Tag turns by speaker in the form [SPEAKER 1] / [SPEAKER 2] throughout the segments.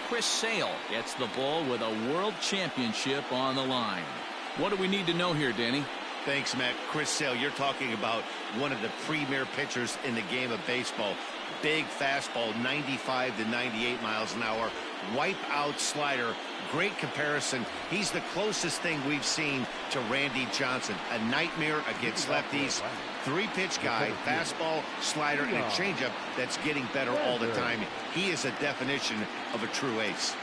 [SPEAKER 1] Chris Sale gets the ball with a world championship on the line. What do we need to know here, Danny?
[SPEAKER 2] Thanks, Matt. Chris Sale, you're talking about one of the premier pitchers in the game of baseball. Big fastball, 95 to 98 miles an hour. Wipe out slider. Great comparison. He's the closest thing we've seen to Randy Johnson. A nightmare against lefties. Three-pitch guy, fastball, slider, and a changeup that's getting better all the time. He is a definition of a true ace.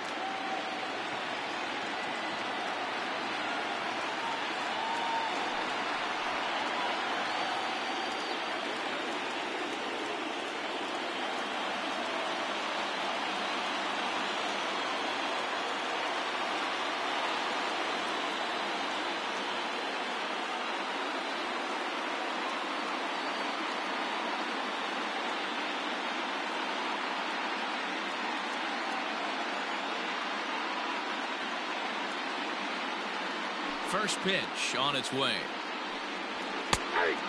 [SPEAKER 1] First pitch on its way.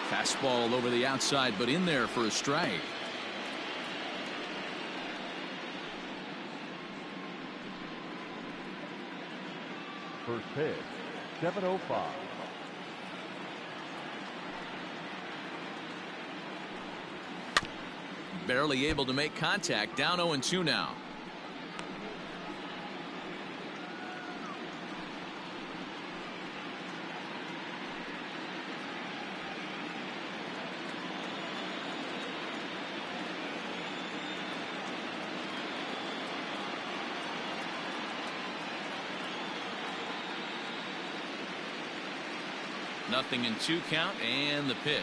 [SPEAKER 1] Fastball over the outside, but in there for a strike.
[SPEAKER 3] First pitch, 7:05.
[SPEAKER 1] Barely able to make contact. Down 0-2 now. Nothing in 2 count, and the pitch.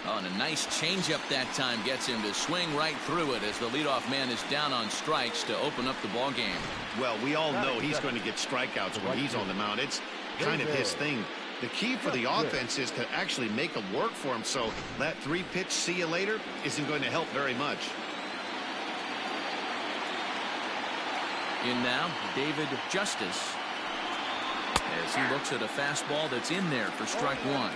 [SPEAKER 1] Oh, and a nice changeup that time gets him to swing right through it as the leadoff man is down on strikes to open up the ball game.
[SPEAKER 2] Well, we all know he's going to get strikeouts when he's on the mound. It's kind of his thing. The key for the offense is to actually make them work for him, so that 3-pitch see you later isn't going to help very much.
[SPEAKER 1] In now, David Justice, as he looks at a fastball that's in there for strike 1.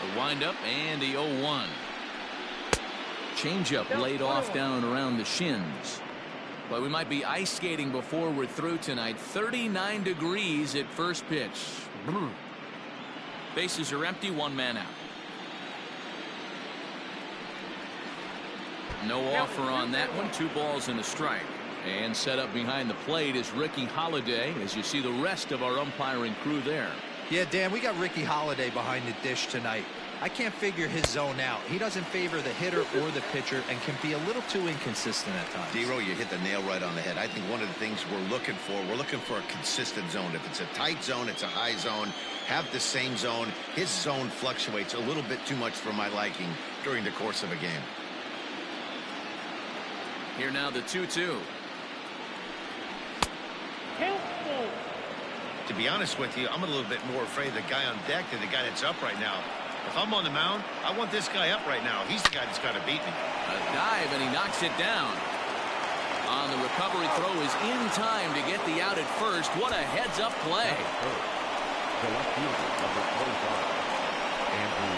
[SPEAKER 1] The windup and the 0-1. Changeup laid off down around the shins. But we might be ice skating before we're through tonight. 39 degrees at first pitch. Bases are empty, 1 man out. No offer on that one. 2 balls and a strike. And set up behind the plate is Ricky Holiday, as you see the rest of our umpiring crew there.
[SPEAKER 4] Yeah, Dan, we got Ricky Holiday behind the dish tonight. I can't figure his zone out. He doesn't favor the hitter or the pitcher and can be a little too inconsistent at times.
[SPEAKER 5] D-Row, you hit the nail right on the head. I think one of the things we're looking for a consistent zone. If it's a tight zone, it's a high zone. Have the same zone. His zone fluctuates a little bit too much for my liking during the course of a game.
[SPEAKER 1] Here now the 2-2.
[SPEAKER 5] To be honest with you, I'm a little bit more afraid of the guy on deck than the guy that's up right now. If I'm on the mound, I want this guy up right now. He's the guy that's got to beat me.
[SPEAKER 1] A dive, and he knocks it down. On the recovery throw is in time to get the out at first. What a heads-up play.
[SPEAKER 3] The left fielder, number 25, Andrew.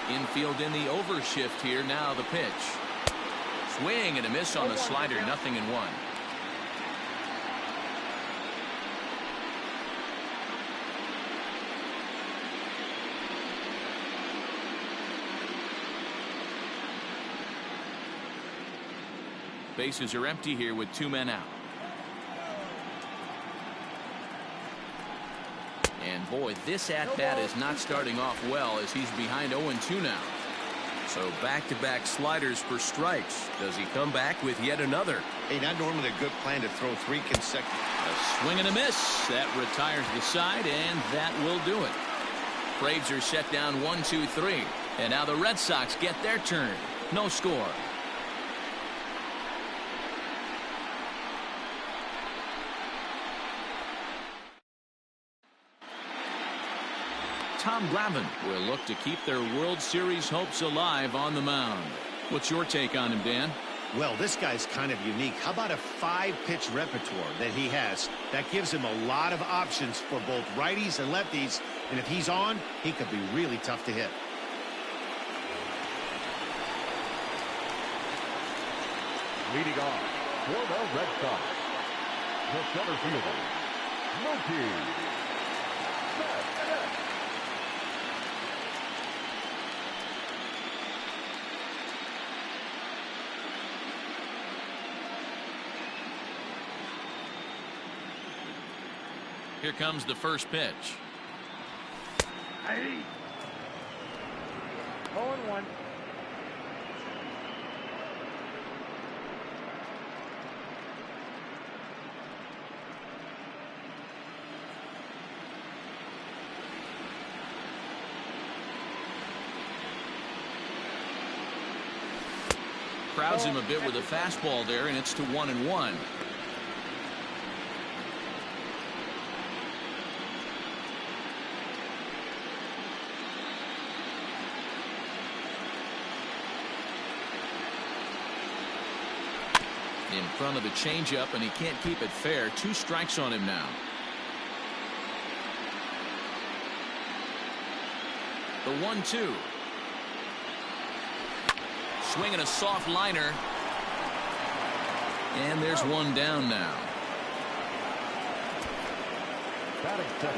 [SPEAKER 1] Infield in the overshift here. Now the pitch. Swing and a miss on the slider. 0-1. Bases are empty here with 2 men out. And boy, this at-bat is not starting off well as he's behind 0-2 now.
[SPEAKER 6] So back-to-back sliders for strikes. Does he come back with yet another?
[SPEAKER 2] Hey, not normally a good plan to throw 3 consecutive.
[SPEAKER 1] A swing and a miss. That retires the side, and that will do it. Braves are set down 1-2-3. And now the Red Sox get their turn. No score. Tom Glavine will look to keep their World Series hopes alive on the mound. What's your take on him, Dan?
[SPEAKER 2] Well, this guy's kind of unique. How about a 5-pitch repertoire that he has? That gives him a lot of options for both righties and lefties. And if he's on, he could be really tough to hit.
[SPEAKER 3] Leading off for the Red Sox, the center fielder, Ortiz.
[SPEAKER 1] Here comes the first pitch.
[SPEAKER 3] 0-1.
[SPEAKER 1] Crowds him a bit with a fastball there, and it's to 1-1. In front of the changeup, and he can't keep it fair. 2 strikes on him now. The 1-2. Swinging a soft liner. And there's one down now.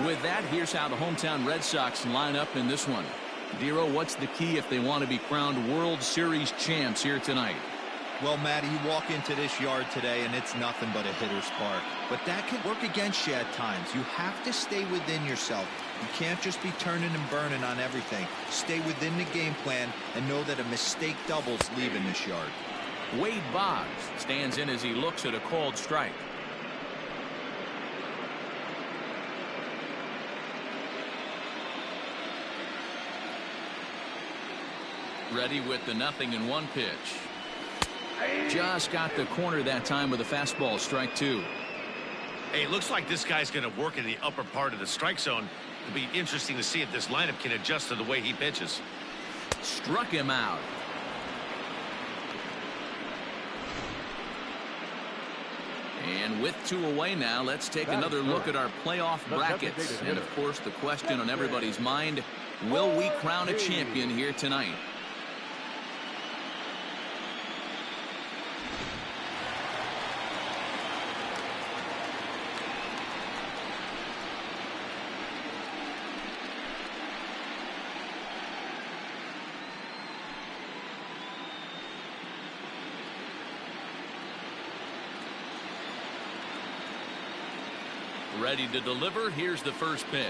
[SPEAKER 1] With that, here's how the hometown Red Sox line up in this one. Dero, what's the key if they want to be crowned World Series champs here tonight?
[SPEAKER 4] Well, Matty, you walk into this yard today and it's nothing but a hitter's park. But that can work against you at times. You have to stay within yourself. You can't just be turning and burning on everything. Stay within the game plan and know that a mistake doubles leaving this yard.
[SPEAKER 1] Wade Boggs stands in as he looks at a called strike. Ready with the 0-1 pitch. Just got the corner that time with a fastball. Strike 2.
[SPEAKER 2] Hey, it looks like this guy's going to work in the upper part of the strike zone. It'll be interesting to see if this lineup can adjust to the way he pitches.
[SPEAKER 1] Struck him out. And with 2 away now, let's take another look at our playoff brackets. And of course, the question on everybody's mind, will we crown a champion here tonight? Ready to deliver. Here's the first pitch.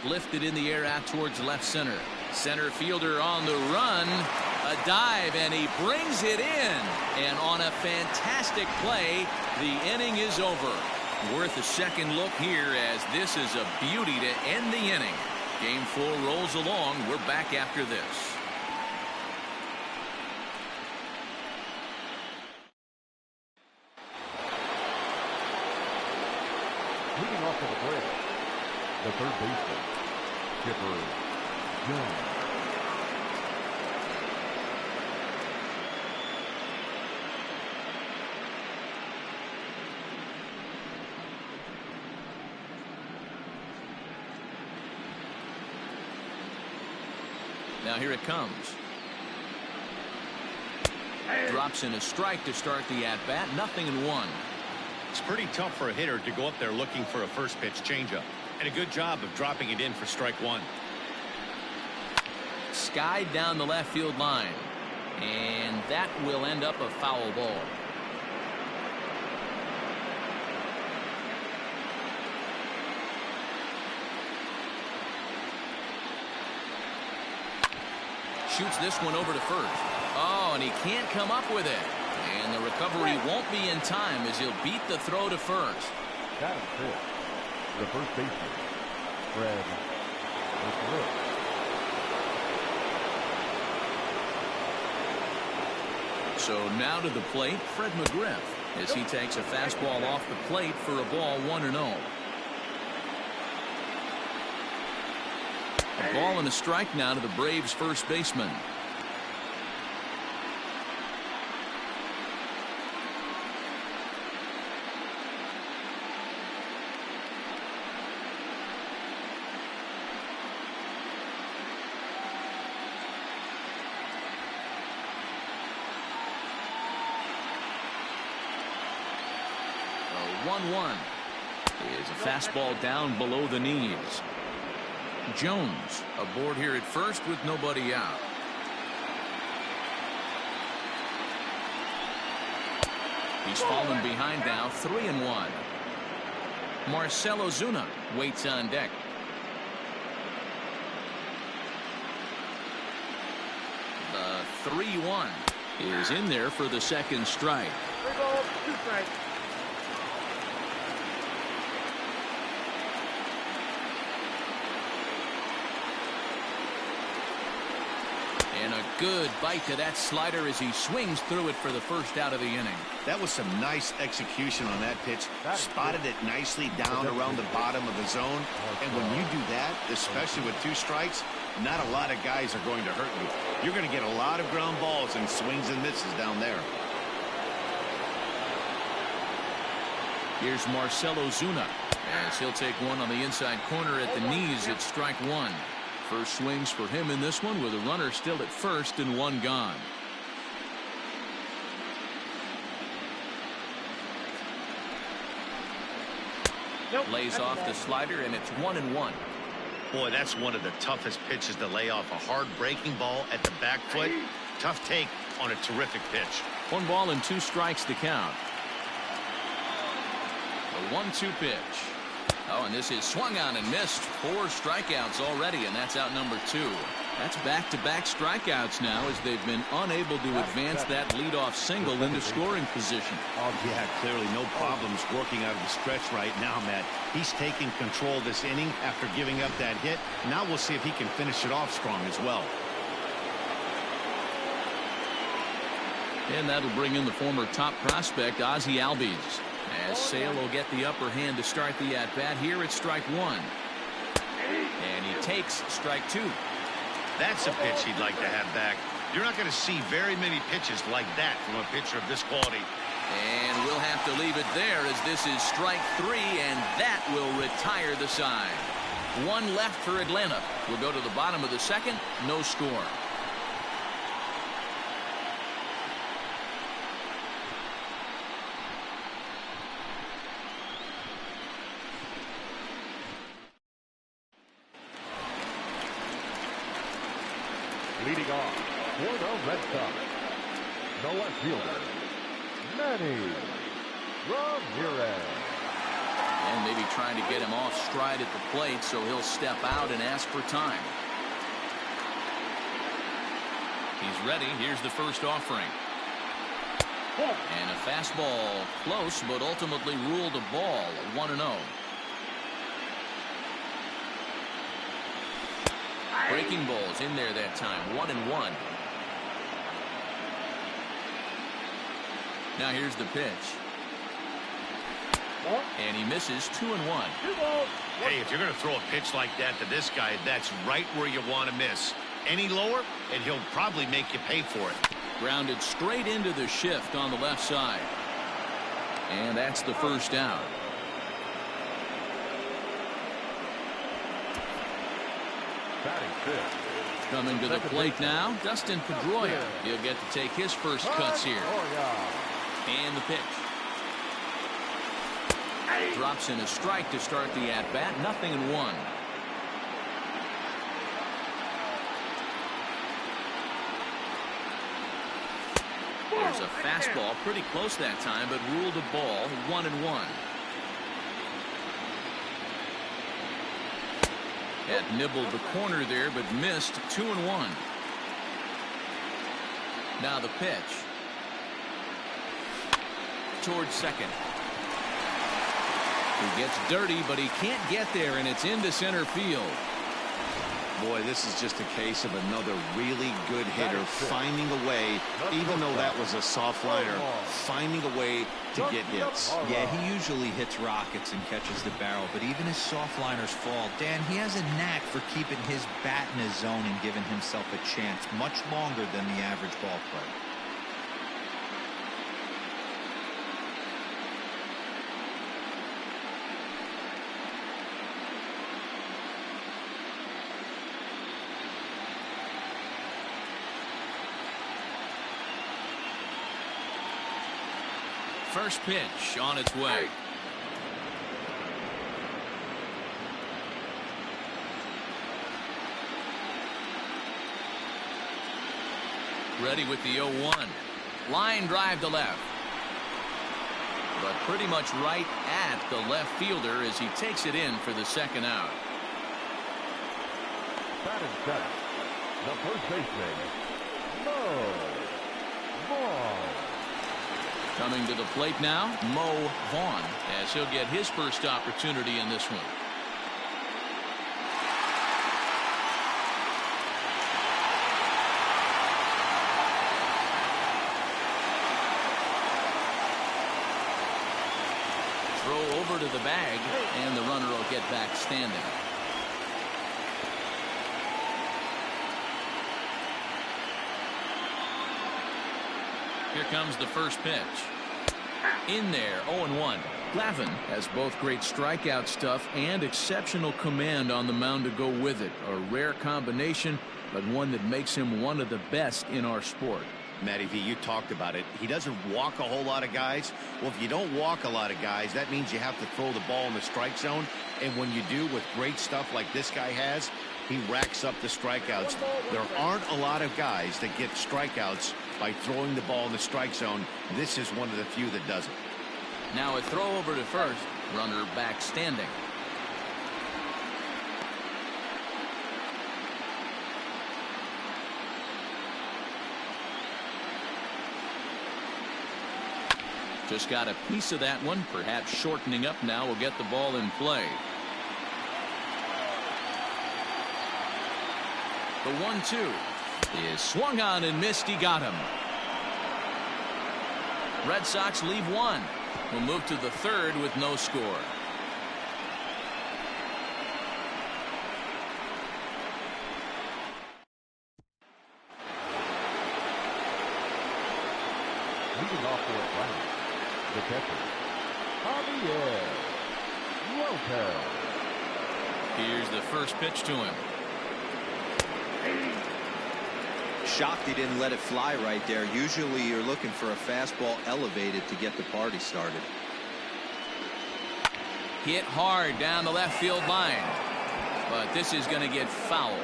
[SPEAKER 1] Lifted in the air out towards left center. Center fielder on the run. A dive, and he brings it in. And on a fantastic play, the inning is over. Worth a second look here, as this is a beauty to end the inning. Game 4 rolls along. We're back after this.
[SPEAKER 3] Leading off for the Braves, the third baseman, Chipper Jones.
[SPEAKER 1] Now here it comes. Drops in a strike to start the at-bat. 0-1.
[SPEAKER 2] It's pretty tough for a hitter to go up there looking for a first pitch changeup. And a good job of dropping it in for strike 1.
[SPEAKER 1] Skied down the left field line. And that will end up a foul ball. Shoots this one over to first. Oh, and he can't come up with it. And the recovery won't be in time as he'll beat the throw to first.
[SPEAKER 3] Batting fifth, the first baseman, Fred McGriff.
[SPEAKER 1] So now to the plate, Fred McGriff, as he takes a fastball off the plate for a ball 1-0. A ball and a strike now to the Braves first baseman. The 1-1 is a fastball down below the knees. Jones aboard here at first with nobody out. He's fallen behind now, 3-1. Marcell Ozuna waits on deck. The 3-1 is in there for the second strike.
[SPEAKER 3] 3 balls, 2 strikes.
[SPEAKER 1] And a good bite to that slider as he swings through it for the first out of the inning.
[SPEAKER 2] That was some nice execution on that pitch. Spotted it nicely down around the bottom of the zone. And when you do that, especially with 2 strikes, not a lot of guys are going to hurt you. You're going to get a lot of ground balls and swings and misses down there.
[SPEAKER 1] Here's Marcell Ozuna as he'll take one on the inside corner at the knees at strike 1. First swings for him in this one with a runner still at first and 1 gone. Lays off the slider and it's 1-1.
[SPEAKER 2] Boy, that's one of the toughest pitches to lay off. A hard breaking ball at the back foot. Tough take on a terrific pitch.
[SPEAKER 1] 1 ball and 2 strikes to count. The 1-2 pitch. Oh, and this is swung on and missed. 4 strikeouts already, and that's out number 2. That's back-to-back strikeouts now as they've been unable to advance that leadoff single into scoring position.
[SPEAKER 2] Oh, yeah, clearly no problems working out of the stretch right now, Matt. He's taking control of this inning after giving up that hit. Now we'll see if he can finish it off strong as well.
[SPEAKER 1] And that'll bring in the former top prospect, Ozzie Albies, as Sale will get the upper hand to start the at-bat here at strike 1. And he takes strike 2.
[SPEAKER 2] That's a pitch he'd like to have back. You're not going to see very many pitches like that from a pitcher of this quality.
[SPEAKER 1] And we'll have to leave it there as this is strike 3, and that will retire the side. 1 left for Atlanta. We'll go to the bottom of the second. No score.
[SPEAKER 3] Leading off for the Red Sox, the left fielder, Manny Ramirez.
[SPEAKER 1] And maybe trying to get him off stride at the plate, so he'll step out and ask for time. He's ready. Here's the first offering. And a fastball close, but ultimately ruled a ball. 1-0. Breaking balls in there that time. 1-1. Now here's the pitch. And he misses. 2-1.
[SPEAKER 2] Hey, if you're going to throw a pitch like that to this guy, that's right where you want to miss. Any lower, and he'll probably make you pay for it.
[SPEAKER 1] Grounded straight into the shift on the left side. And that's the first out. Coming to the plate now, Dustin Pedroia. He'll get to take his first cuts here. And the pitch. Drops in a strike to start the at-bat. 0-1. There's a fastball pretty close that time, but ruled a ball. 1-1. Had nibbled the corner there, but missed. 2-1. Now the pitch. Towards second. He gets dirty, but he can't get there, and it's into center field.
[SPEAKER 2] Boy, this is just a case of another really good hitter finding a way, even though that was a soft liner, finding a way to get hits.
[SPEAKER 4] Yeah, he usually hits rockets and catches the barrel, but even his soft liners fall. Dan, he has a knack for keeping his bat in his zone and giving himself a chance much longer than the average ball player.
[SPEAKER 1] First pitch on its way. Ready with the 0-1. Line drive to left. But pretty much right at the left fielder as he takes it in for the second out.
[SPEAKER 3] Batting center, the first baseman, Mo Vaughn.
[SPEAKER 1] Coming to the plate now, Mo Vaughn, as he'll get his first opportunity in this one. Throw over to the bag, and the runner will get back standing. Here comes the first pitch. In there, 0-1. Glavine has both great strikeout stuff and exceptional command on the mound to go with it. A rare combination, but one that makes him one of the best in our sport.
[SPEAKER 2] Matty V, you talked about it. He doesn't walk a whole lot of guys. Well, if you don't walk a lot of guys, that means you have to throw the ball in the strike zone. And when you do, with great stuff like this guy has, he racks up the strikeouts. There aren't a lot of guys that get strikeouts by throwing the ball in the strike zone. This is one of the few that does it.
[SPEAKER 1] Now a throw over to first. Runner back standing. Just got a piece of that one. Perhaps shortening up now will get the ball in play. The 1-2 is swung on and missed. He got him. Red Sox leave one. We'll move to the third with no score.
[SPEAKER 3] Leading off for Atlanta, the catcher, Javier Lopez.
[SPEAKER 1] Here's the first pitch to him.
[SPEAKER 4] Shocked he didn't let it fly right there. Usually you're looking for a fastball elevated to get the party started.
[SPEAKER 1] Hit hard down the left field line. But this is going to get foul.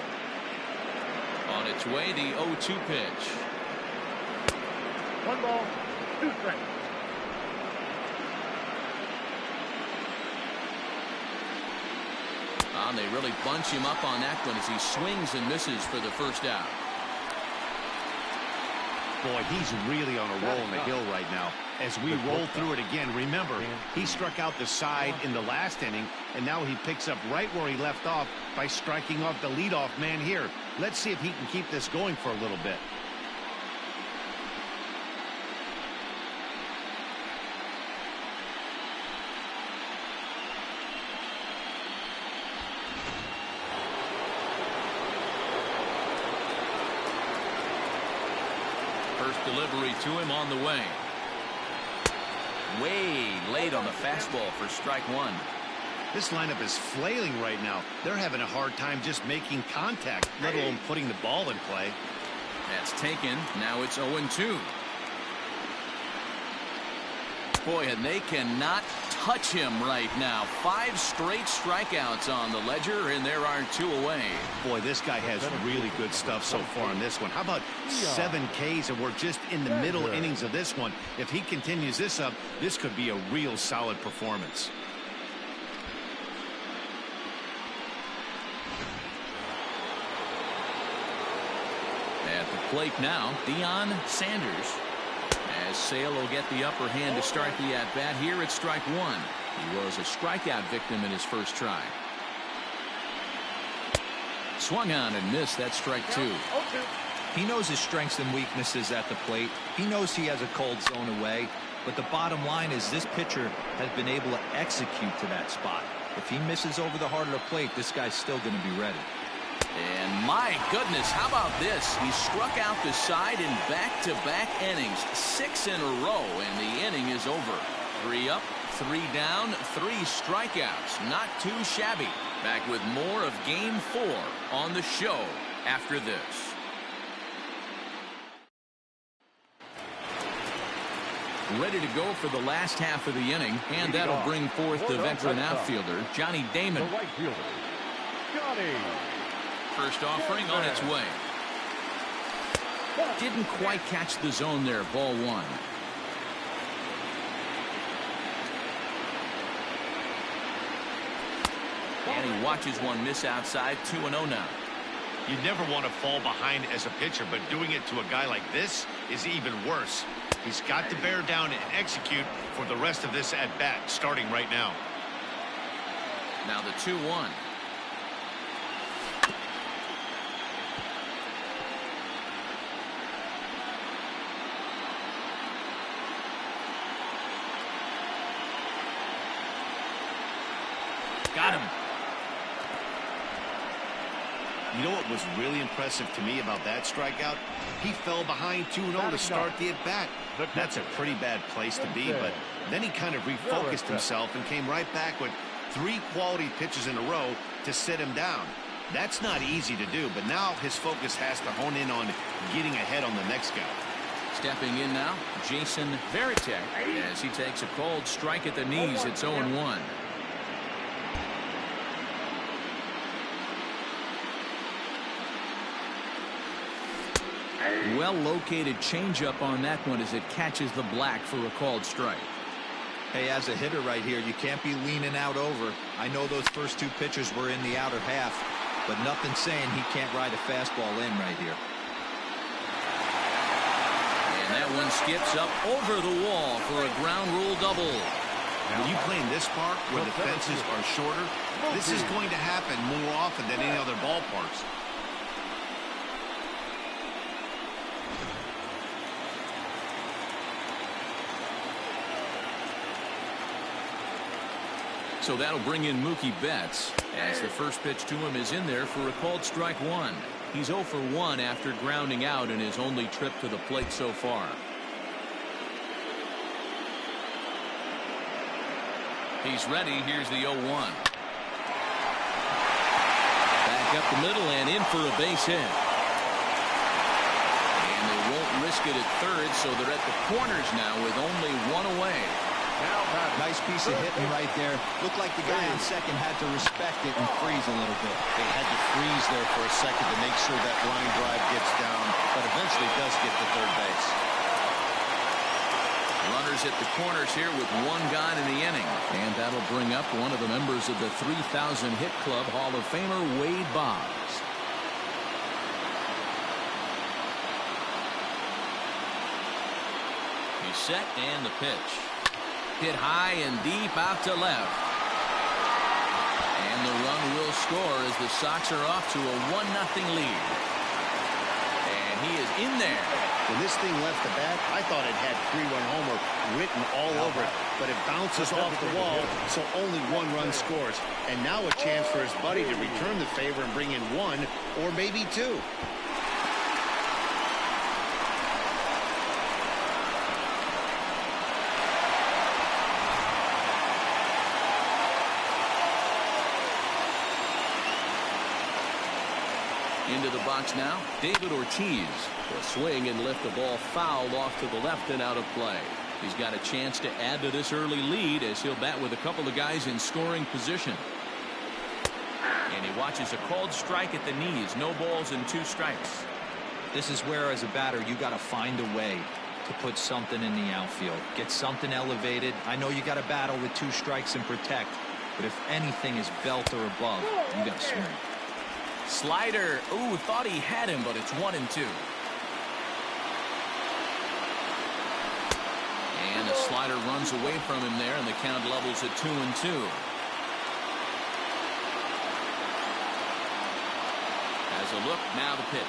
[SPEAKER 1] On its way, the 0-2 pitch.
[SPEAKER 3] 1 ball, 2 strikes.
[SPEAKER 1] And they really bunch him up on that one as he swings and misses for the first out.
[SPEAKER 2] Boy, he's really on a roll in the hill right now. As we roll through it again, remember, he struck out the side in the last inning, and now he picks up right where he left off by striking off the leadoff man here. Let's see if he can keep this going for a little bit.
[SPEAKER 1] First delivery to him on the way. Way late on the fastball for strike one.
[SPEAKER 2] This lineup is flailing right now. They're having a hard time just making contact, let alone putting the ball in play.
[SPEAKER 1] That's taken. Now it's 0-2. Boy, and they cannot touch him right now. 5 straight strikeouts on the ledger, and there are 2 away.
[SPEAKER 2] Boy, this guy has really good stuff so far in this one. How about 7 Ks, and we're just in the middle innings of this one. If he continues this up, this could be a real solid performance.
[SPEAKER 1] At At the plate now, Dion Sanders. As Sale will get the upper hand to start the at-bat here at strike one. He was a strikeout victim in his first try. Swung on and missed. That's strike two.
[SPEAKER 4] He knows his strengths and weaknesses at the plate. He knows he has a cold zone away. But the bottom line is this pitcher has been able to execute to that spot. If he misses over the heart of the plate, this guy's still going to be ready.
[SPEAKER 1] And my goodness, how about this? He struck out the side in back-to-back innings, 6 in a row, and the inning is over. 3 up, 3 down, 3 strikeouts. Not too shabby. Back with more of Game 4 on the show after this. Ready to go for the last half of the inning, and that'll bring forth the veteran outfielder, Johnny Damon.
[SPEAKER 3] The right fielder, Johnny.
[SPEAKER 1] First offering on its way. Didn't quite catch the zone there. Ball one. And he watches one miss outside. 2-0 now.
[SPEAKER 2] You never want to fall behind as a pitcher, but doing it to a guy like this is even worse. He's got to bear down and execute for the rest of this at bat, starting right now.
[SPEAKER 1] Now the 2-1. Got him.
[SPEAKER 2] You know what was really impressive to me about that strikeout? He fell behind 2-0 to start the at-bat. That's a pretty bad place to be, but then he kind of refocused himself and came right back with 3 quality pitches in a row to sit him down. That's not easy to do, but now his focus has to hone in on getting ahead on the next guy.
[SPEAKER 1] Stepping in now, Jason Veritek, as he takes a cold strike at the knees. It's 0-1. Well-located changeup on that one as it catches the black for a called strike.
[SPEAKER 4] Hey, as a hitter right here, you can't be leaning out over. I know those first 2 pitches were in the outer half, but nothing saying he can't ride a fastball in right here.
[SPEAKER 1] And that one skips up over the wall for a ground rule double.
[SPEAKER 2] When you play in this park where the fences are shorter, this is going to happen more often than any other ballparks.
[SPEAKER 1] So that'll bring in Mookie Betts as the first pitch to him is in there for a called strike one. He's 0 for 1 after grounding out in his only trip to the plate so far. He's ready. Here's the 0-1. Back up the middle and in for a base hit. And they won't risk it at third, so they're at the corners now with only 1 away.
[SPEAKER 4] Nice piece of hitting right there. Looked like the guy on second had to respect it and freeze a little bit.
[SPEAKER 5] They had to freeze there for a second to make sure that line drive gets down, but eventually does get to third base.
[SPEAKER 1] Runners at the corners here with 1 gone in the inning. And that'll bring up one of the members of the 3,000 hit club, Hall of Famer Wade Boggs. He's set and the pitch. Hit high and deep out to left. And the run will score as the Sox are off to a 1-0 lead. And he is in there.
[SPEAKER 2] When this thing left the bat, I thought it had 3-run homer written all over it, but it bounces off the wall, so only 1 run scores. And now a chance for his buddy to return the favor and bring in 1 or maybe 2.
[SPEAKER 1] Into the box now, David Ortiz will swing and lift the ball foul off to the left and out of play. He's got a chance to add to this early lead as he'll bat with a couple of guys in scoring position. And he watches a called strike at the knees. No balls and 2 strikes.
[SPEAKER 4] This is where, as a batter, you got to find a way to put something in the outfield. Get something elevated. I know you got to battle with 2 strikes and protect, but if anything is belt or above, you got to swing.
[SPEAKER 1] Slider. Ooh, thought he had him, but it's 1-2. And the slider runs away from him there, and the count levels at 2-2. As a look, now the pitch.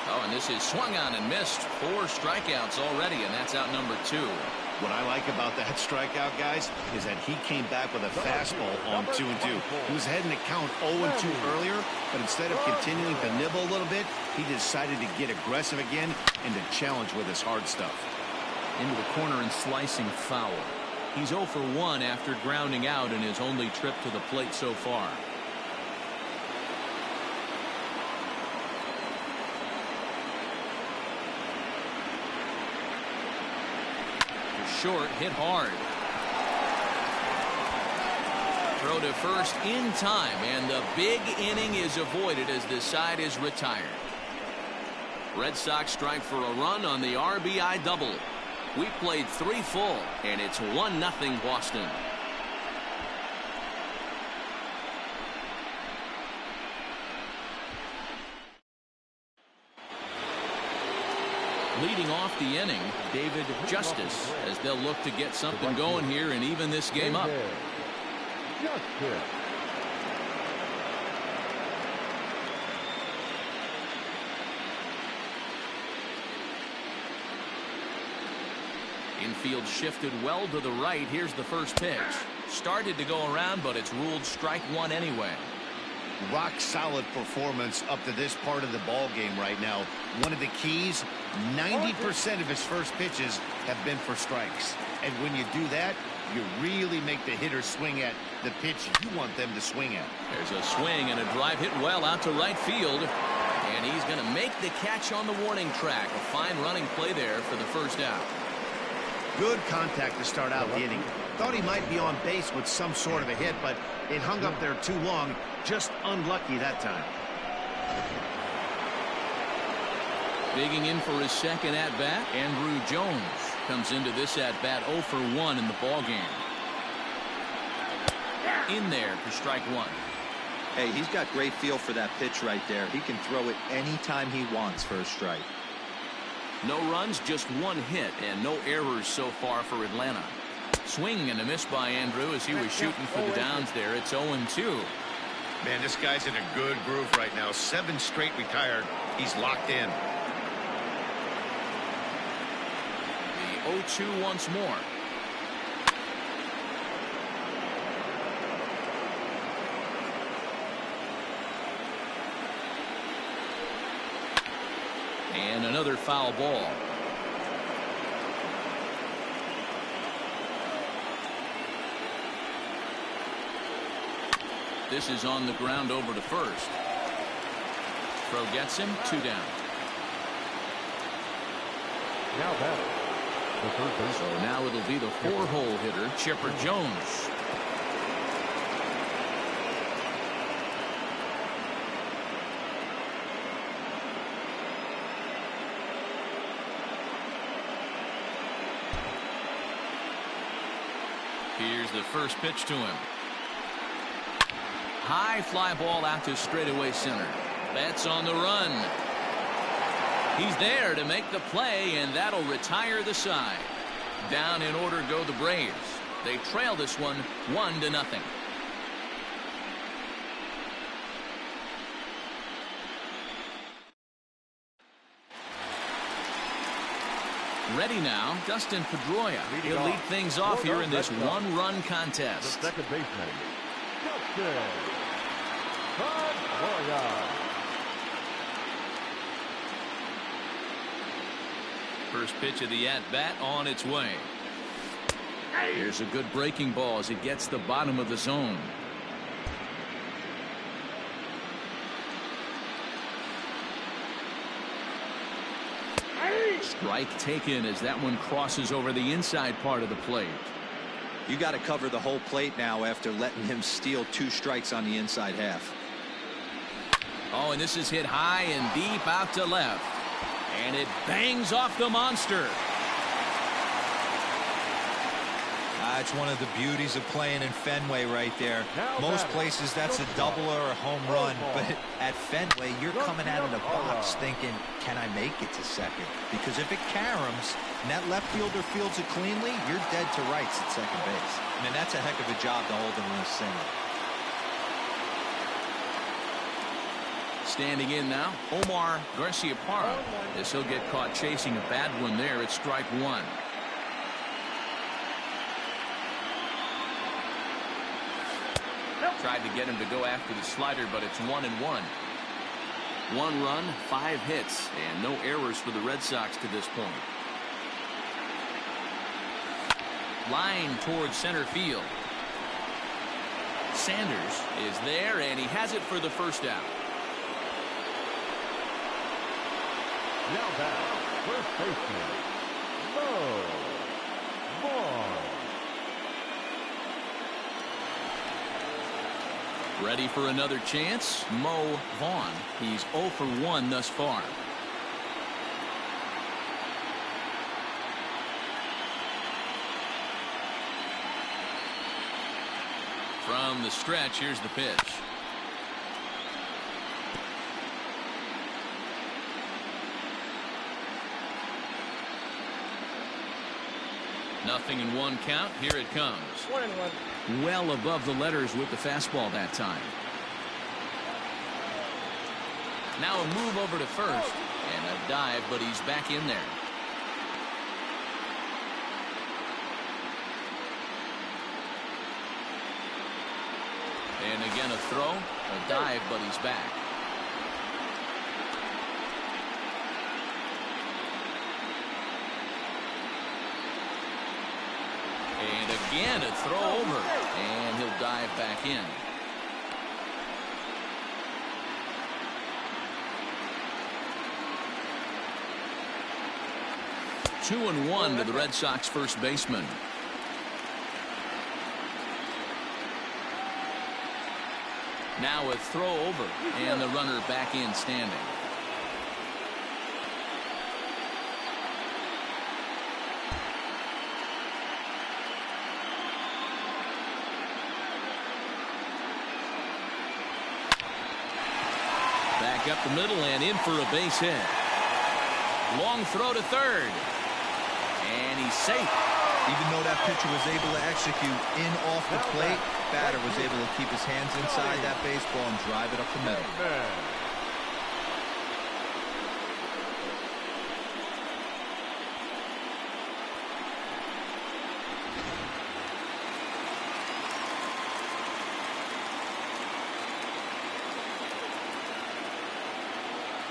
[SPEAKER 1] Oh, and this is swung on and missed. 4 strikeouts already, and that's out number 2.
[SPEAKER 2] What I like about that strikeout, guys, is that he came back with a fastball on 2-2. He was heading to count 0-2 earlier, but instead of continuing to nibble a little bit, he decided to get aggressive again and to challenge with his hard stuff.
[SPEAKER 1] Into the corner and slicing foul. He's 0 for 1 after grounding out in his only trip to the plate so far. Short, hit hard. Throw to first in time, and the big inning is avoided as the side is retired. Red Sox strike for a run on the RBI double. We played 3 full, and it's 1-0 Boston. Leading off the inning, David Justice, as they'll look to get something going here and even this game up. Infield shifted well to the right. Here's the first pitch. Started to go around, but it's ruled strike 1 anyway.
[SPEAKER 2] Rock solid performance up to this part of the ball game right now. One of the keys, 90% of his first pitches have been for strikes. And when you do that, you really make the hitter swing at the pitch you want them to swing at.
[SPEAKER 1] There's a swing and a drive hit well out to right field. And he's going to make the catch on the warning track. A fine running play there for the first out.
[SPEAKER 2] Good contact to start out the inning. Thought he might be on base with some sort of a hit, but it hung up there too long. Just unlucky that time.
[SPEAKER 1] Digging in for his second at-bat, Andrew Jones comes into this at-bat 0 for 1 in the ball game. In there for strike 1.
[SPEAKER 4] Hey, he's got great feel for that pitch right there. He can throw it anytime he wants for a strike.
[SPEAKER 1] No runs, just 1 hit, and no errors so far for Atlanta. Swing and a miss by Andrew as he was shooting for the downs there. It's 0-2.
[SPEAKER 5] Man, this guy's in a good groove right now. 7 straight retired. He's locked in.
[SPEAKER 1] The 0-2 once more. And another foul ball. This is on the ground over to first. Throw gets him, 2 down.
[SPEAKER 3] Now batting, the third baseman.
[SPEAKER 1] So now it'll be the 4-hole hitter, Chipper Jones. Here's the first pitch to him. High fly ball out to straightaway center. Betts on the run. He's there to make the play, and that'll retire the side. Down in order go the Braves. They trail this one 1-0. Ready now, Dustin Pedroia. He'll lead things off here in this 1-run contest.
[SPEAKER 3] The second baseman, Dustin Pedroia.
[SPEAKER 1] First pitch of the at-bat on its way. Here's a good breaking ball as it gets the bottom of the zone. Strike taken as that one crosses over the inside part of the plate.
[SPEAKER 4] You got to cover the whole plate now after letting him steal 2 strikes on the inside half.
[SPEAKER 1] Oh, and this is hit high and deep out to left. And it bangs off the monster.
[SPEAKER 4] It's one of the beauties of playing in Fenway right there. Most places that's a double or a home run, but at Fenway you're coming out of the box thinking, can I make it to second? Because if it caroms and that left fielder fields it cleanly, you're dead to rights at second base. I mean, that's a heck of a job to hold him in a single.
[SPEAKER 1] Standing in now, Omar Garciaparra, as he'll get caught chasing a bad one there at strike one. Tried to get him to go after the slider, but it's 1-1. 1 run, 5 hits, and no errors for the Red Sox to this point. Line towards center field. Sanders is there, and he has it for the first out.
[SPEAKER 3] Now back, first baseman, Mo Vaughn.
[SPEAKER 1] Ready for another chance? Mo Vaughn. He's 0 for 1 thus far. From the stretch, here's the pitch. Nothing in 1 count. Here it comes.
[SPEAKER 7] 1-1.
[SPEAKER 1] Well above the letters with the fastball that time. Now a move over to first. And a dive, but he's back in there. And again a throw. A dive, but he's back. And again a throw over, and he'll dive back in. Two and one to the Red Sox first baseman. Now a throw over, and the runner back in standing. Back up the middle and in for a base hit. Long throw to third. And he's safe.
[SPEAKER 4] Even though that pitcher was able to execute in off the plate, batter was able to keep his hands inside that baseball and drive it up the middle.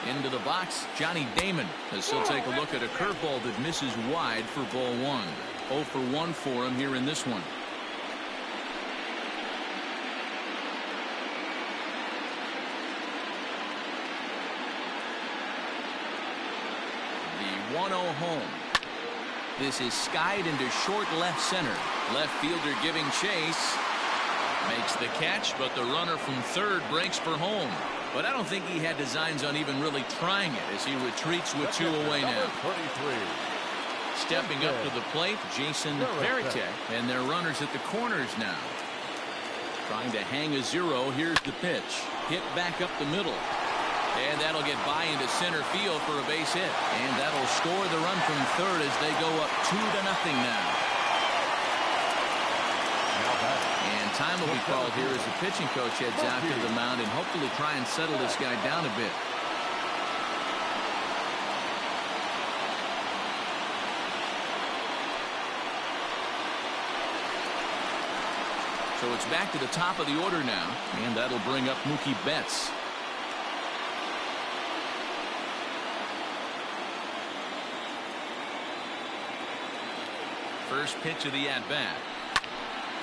[SPEAKER 1] Into the box, Johnny Damon, as he'll take a look at a curveball that misses wide for ball one. 0 for 1 for him here in this one. The 1-0 home. This is skied into short left center. Left fielder giving chase. Makes the catch, but the runner from third breaks for home. But I don't think he had designs on even really trying it as he retreats with 2 away now.
[SPEAKER 3] 23.
[SPEAKER 1] Stepping up to the plate, Jason Veritek, and their runners at the corners now. Trying to hang a 0. Here's the pitch. Hit back up the middle. And that'll get by into center field for a base hit. And that'll score the run from third as they go up 2-0 now. And time will be called here as the pitching coach heads out to the mound and hopefully try and settle this guy down a bit. So it's back to the top of the order now, and that'll bring up Mookie Betts. First pitch of the at-bat.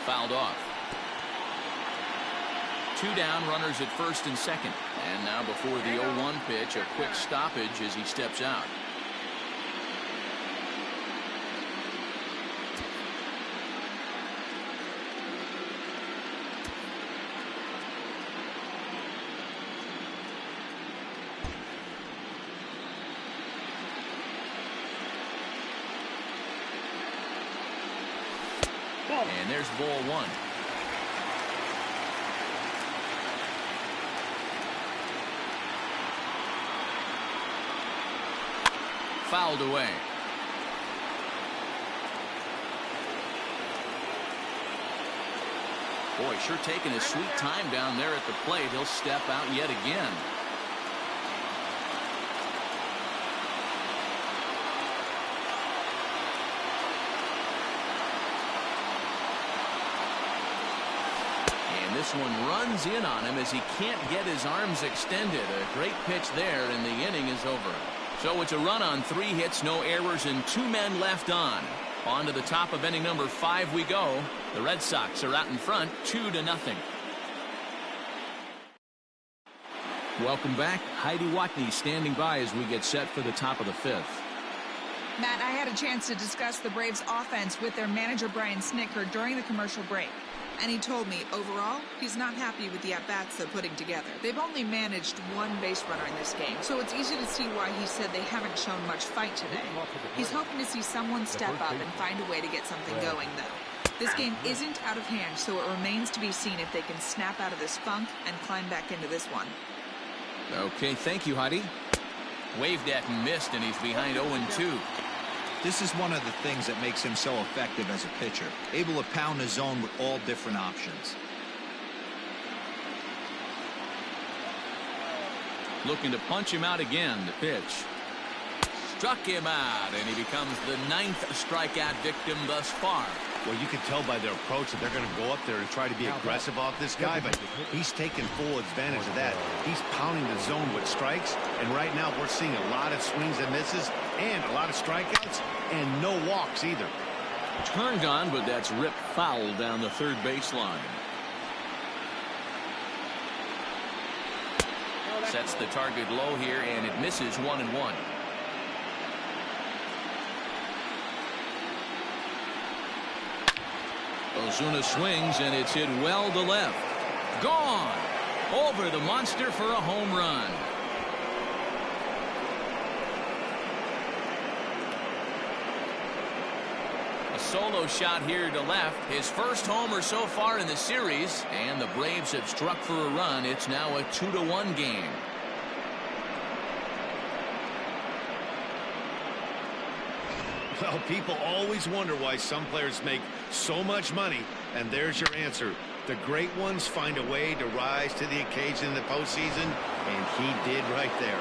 [SPEAKER 1] Fouled off. 2 down, runners at first and second. And now before the 0-1 pitch, a quick stoppage as he steps out. And there's ball one. Fouled away. Boy, sure taking his sweet time down there at the plate. He'll step out yet again. And this one runs in on him as he can't get his arms extended. A great pitch there, and the inning is over. So it's a run on 3 hits, no errors, and 2 men left on. On to the top of inning number 5 we go. The Red Sox are out in front 2-0. Welcome back. Heidi Watney standing by as we get set for the top of the 5th.
[SPEAKER 7] Matt, I had a chance to discuss the Braves offense with their manager Brian Snitker during the commercial break. And he told me, overall, he's not happy with the at-bats they're putting together. They've only managed 1 base runner in this game, so it's easy to see why he said they haven't shown much fight today. He's hoping to see someone step up and find a way to get something going, though. This game isn't out of hand, so it remains to be seen if they can snap out of this funk and climb back into this one.
[SPEAKER 1] Okay, thank you, Heidi. Waved at and missed, and he's behind 0-2.
[SPEAKER 4] This is one of the things that makes him so effective as a pitcher, able to pound the zone with all different options.
[SPEAKER 1] Looking to punch him out again. The pitch. Struck him out, and he becomes the 9th strikeout victim thus far.
[SPEAKER 2] Well, you can tell by their approach that they're going to go up there and try to be aggressive off this guy, but he's taking full advantage of that. He's pounding the zone with strikes, and right now we're seeing a lot of swings and misses and a lot of strikeouts and no walks either.
[SPEAKER 1] Turned on, but that's ripped foul down the third baseline. Sets the target low here, and it misses 1-1. Ozuna swings, and it's hit well to left. Gone! Over the monster for a home run. A solo shot here to left. His first homer so far in the series, and the Braves have struck for a run. It's now a 2-1 game.
[SPEAKER 2] Well, people always wonder why some players make so much money, and there's your answer. The great ones find a way to rise to the occasion in the postseason, and he did right there.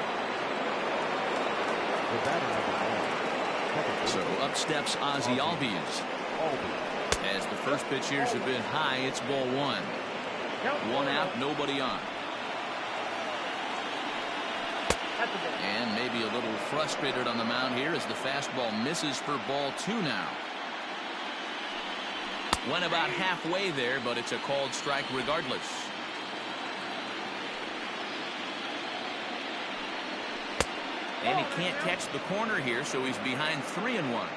[SPEAKER 1] So up steps Ozzie Albies. As the first pitch here have been high, it's ball 1. 1 out, nobody on. And maybe a little frustrated on the mound here as the fastball misses for ball 2 now. Went about halfway there, but it's a called strike regardless. And he can't catch the corner here, so he's behind 3-1.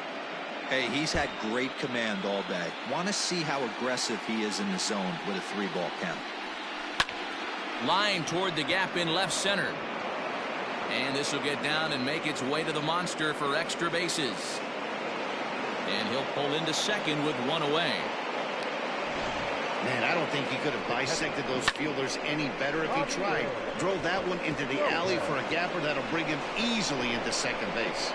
[SPEAKER 4] Hey, he's had great command all day. Want to see how aggressive he is in the zone with a 3-ball count.
[SPEAKER 1] Line toward the gap in left center. And this will get down and make its way to the monster for extra bases. And he'll pull into second with 1 away.
[SPEAKER 2] Man, I don't think he could have bisected those fielders any better if he tried. Drove that one into the alley for a gapper that'll bring him easily into second base.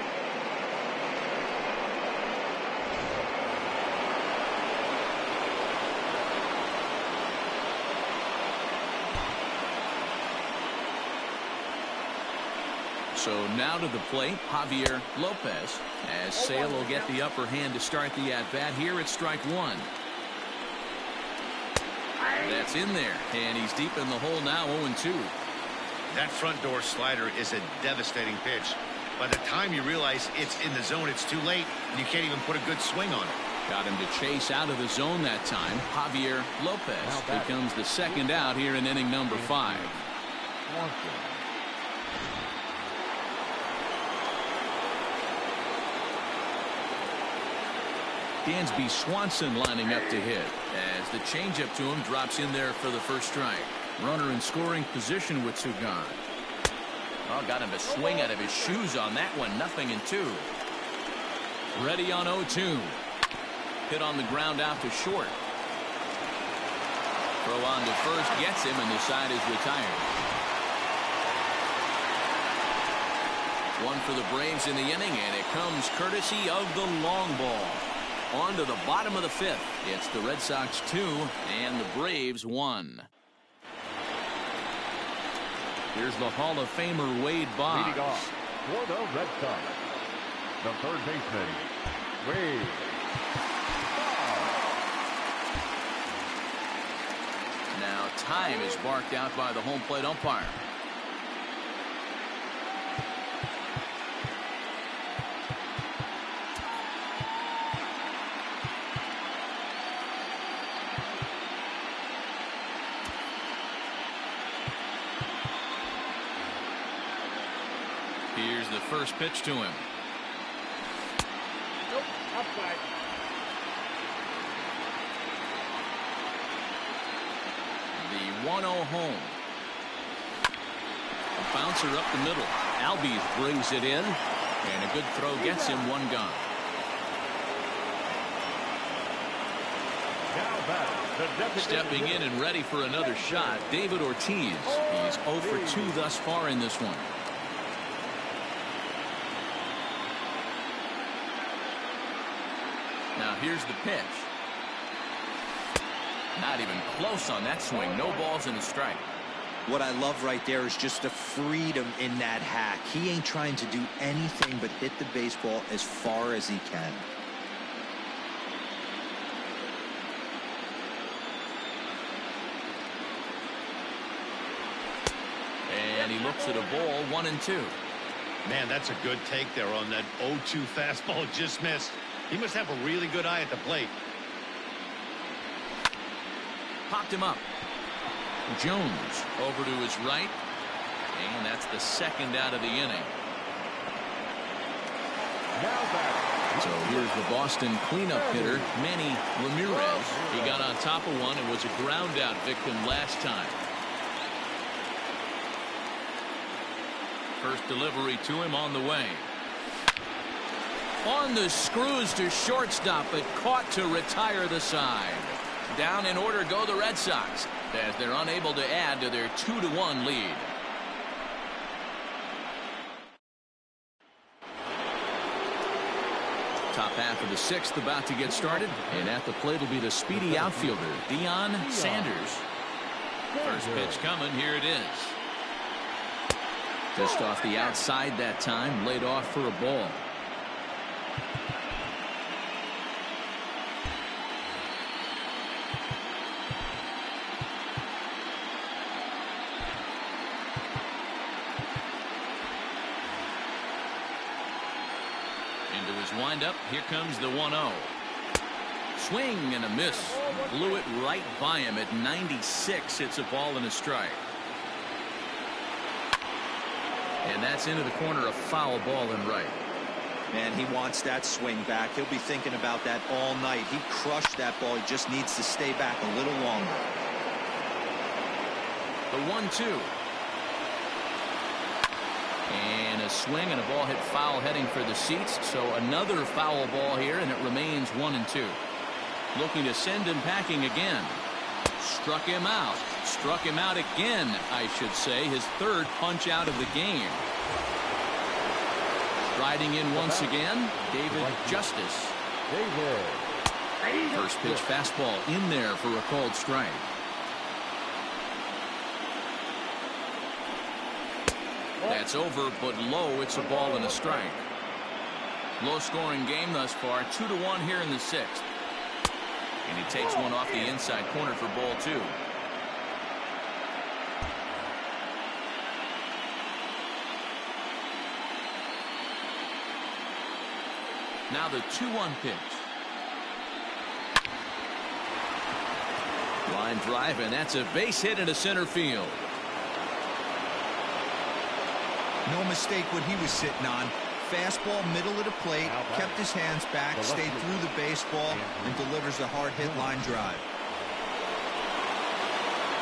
[SPEAKER 1] So now to the plate, Javier Lopez, as Sale will get the upper hand to start the at-bat here at strike 1. That's in there, and he's deep in the hole now, 0-2.
[SPEAKER 2] That front door slider is a devastating pitch. By the time you realize it's in the zone, it's too late, and you can't even put a good swing on it.
[SPEAKER 1] Got him to chase out of the zone that time. Javier Lopez becomes the second out here in inning number 5. Dansby Swanson lining up to hit as the changeup to him drops in there for the first strike. Runner in scoring position with 2 gone. Oh, got him to swing out of his shoes on that one. 0-2. Ready on 0-2. Hit on the ground out to short. Throw on to first gets him, and the side is retired. One for the Braves in the inning, and it comes courtesy of the long ball. On to the bottom of the fifth. It's the Red Sox 2 and the Braves 1. Here's the Hall of Famer Wade Boggs.
[SPEAKER 3] Leading off for the Red Sox, the third baseman, Wade Boggs.
[SPEAKER 1] Now time is barked out by the home plate umpire. Here's the first pitch to him.
[SPEAKER 3] Nope, outside.
[SPEAKER 1] The 1-0 home. A bouncer up the middle. Albies brings it in, and a good throw gets him one gone.
[SPEAKER 3] Now back, the designated
[SPEAKER 1] Stepping in and ready for another shot, David Ortiz. He's 0 for 2 thus far in this one. Now here's the pitch. Not even close on that swing. No balls and a strike.
[SPEAKER 4] What I love right there is just the freedom in that hack. He ain't trying to do anything but hit the baseball as far as he can.
[SPEAKER 1] And he looks at a ball, 1-2.
[SPEAKER 2] Man, that's a good take there on that 0-2 fastball. Just missed. He must have a really good eye at the plate.
[SPEAKER 1] Popped him up. Jones over to his right. And that's the second out of the inning.
[SPEAKER 3] Now back.
[SPEAKER 1] So here's the Boston cleanup hitter, Manny Ramirez. He got on top of one and was a ground out victim last time. First delivery to him on the way. On the screws to shortstop, but caught to retire the side. Down in order go the Red Sox as they're unable to add to their 2-1 lead. Top half of the sixth about to get started, and at the plate will be the speedy outfielder, Dion Sanders. First pitch coming, here it is. Just off the outside that time, laid off for a ball. Into his windup, here comes the 1-0. Swing and a miss. Blew it right by him at 96. It's a ball and a strike. And that's into the corner, a foul ball and right.
[SPEAKER 4] Man, he wants that swing back. He'll be thinking about that all night. He crushed that ball. He just needs to stay back a little longer.
[SPEAKER 1] The 1-2. And a swing and a ball hit foul heading for the seats. So another foul ball here, and it remains 1-2. Looking to send him packing again. Struck him out. Struck him out again, I should say. His third punch out of the game. Riding in once again, David Justice. First pitch fastball in there for a called strike. That's over, but low. It's a ball and a strike. Low scoring game thus far. 2-1 here in the sixth. And he takes one off the inside corner for ball two. Now the 2-1 pitch. Line drive, and that's a base hit into center field.
[SPEAKER 4] No mistake what he was sitting on. Fastball, middle of the plate, kept his hands back, stayed through the baseball, and delivers a hard-hit line drive.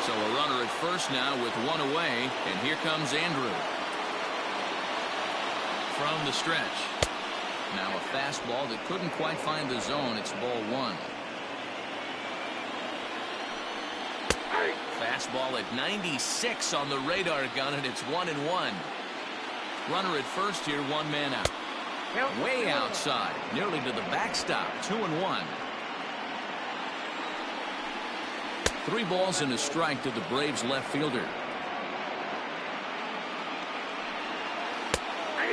[SPEAKER 1] So a runner at first now with one away, and here comes Andrew. From the stretch. Now a fastball that couldn't quite find the zone. It's ball one. Fastball at 96 on the radar gun, and it's 1-1. Runner at first here, one man out. Way outside, nearly to the backstop. 2-1. 3 balls and a strike to the Braves left fielder.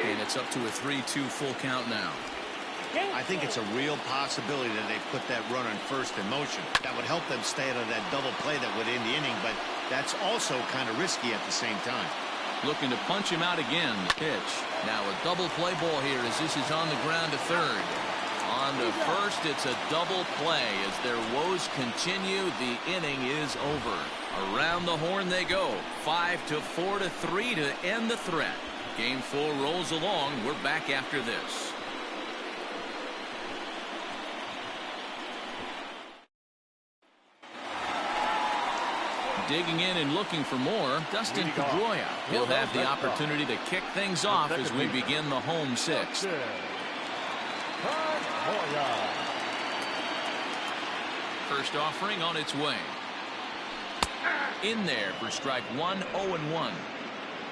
[SPEAKER 1] And it's up to a 3-2 full count now.
[SPEAKER 2] I think it's a real possibility that they put that runner in first in motion. That would help them stay out of that double play that would end the inning, but that's also kind of risky at the same time.
[SPEAKER 1] Looking to punch him out again. The pitch. Now a double play ball here as this is on the ground to third. On to first, it's a double play. As their woes continue, the inning is over. Around the horn they go. 5-4-3 to end the threat. Game 4 rolls along. We're back after this. Digging in and looking for more, Dustin Pedroia. He'll have the opportunity to kick things off as we begin the home sixth. First offering on its way. In there for strike one, 0-1.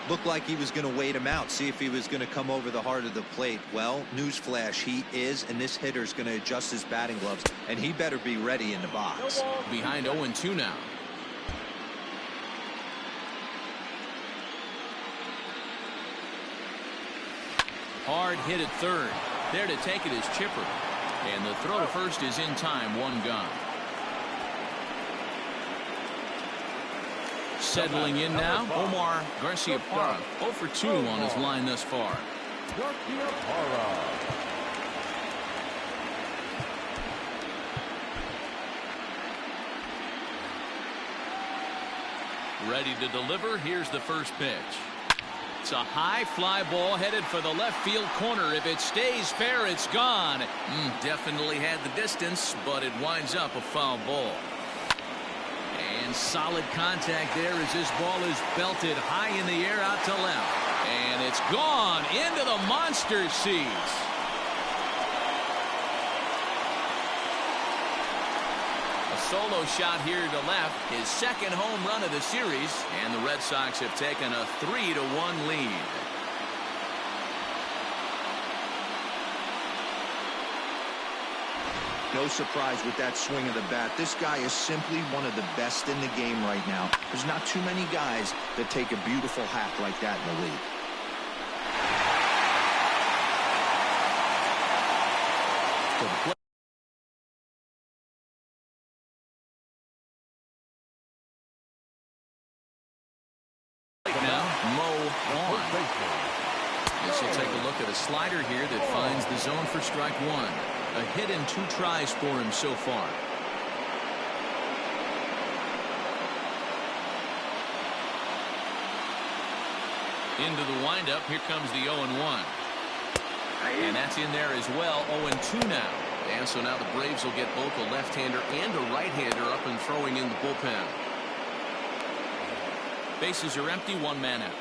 [SPEAKER 4] Looked like he was going to wait him out, see if he was going to come over the heart of the plate. Well, newsflash, he is, and this hitter's going to adjust his batting gloves, and he better be ready in the box.
[SPEAKER 1] Behind 0-2 now. Hard hit at third. There to take it is Chipper. And the throw to first is in time. One gone. Settling in now, Omar Garciaparra. 0 for 2 on his line thus far. Ready to deliver. Here's the first pitch. It's a high fly ball headed for the left field corner. If it stays fair, it's gone. Definitely had the distance, but it winds up a foul ball. And solid contact there as this ball is belted high in the air out to left. And it's gone into the monster seats. Solo shot here to left, his second home run of the series, and the Red Sox have taken a 3-1 lead.
[SPEAKER 4] No surprise with that swing of the bat. This guy is simply one of the best in the game right now. There's not too many guys that take a beautiful hack like that in the league.
[SPEAKER 1] Slider here that finds the zone for strike one. A hit and 2 tries for him so far. Into the windup. Here comes the 0-1. And that's in there as well. 0-2 now. And so now the Braves will get both a left-hander and a right-hander up and throwing in the bullpen. Bases are empty. One man out.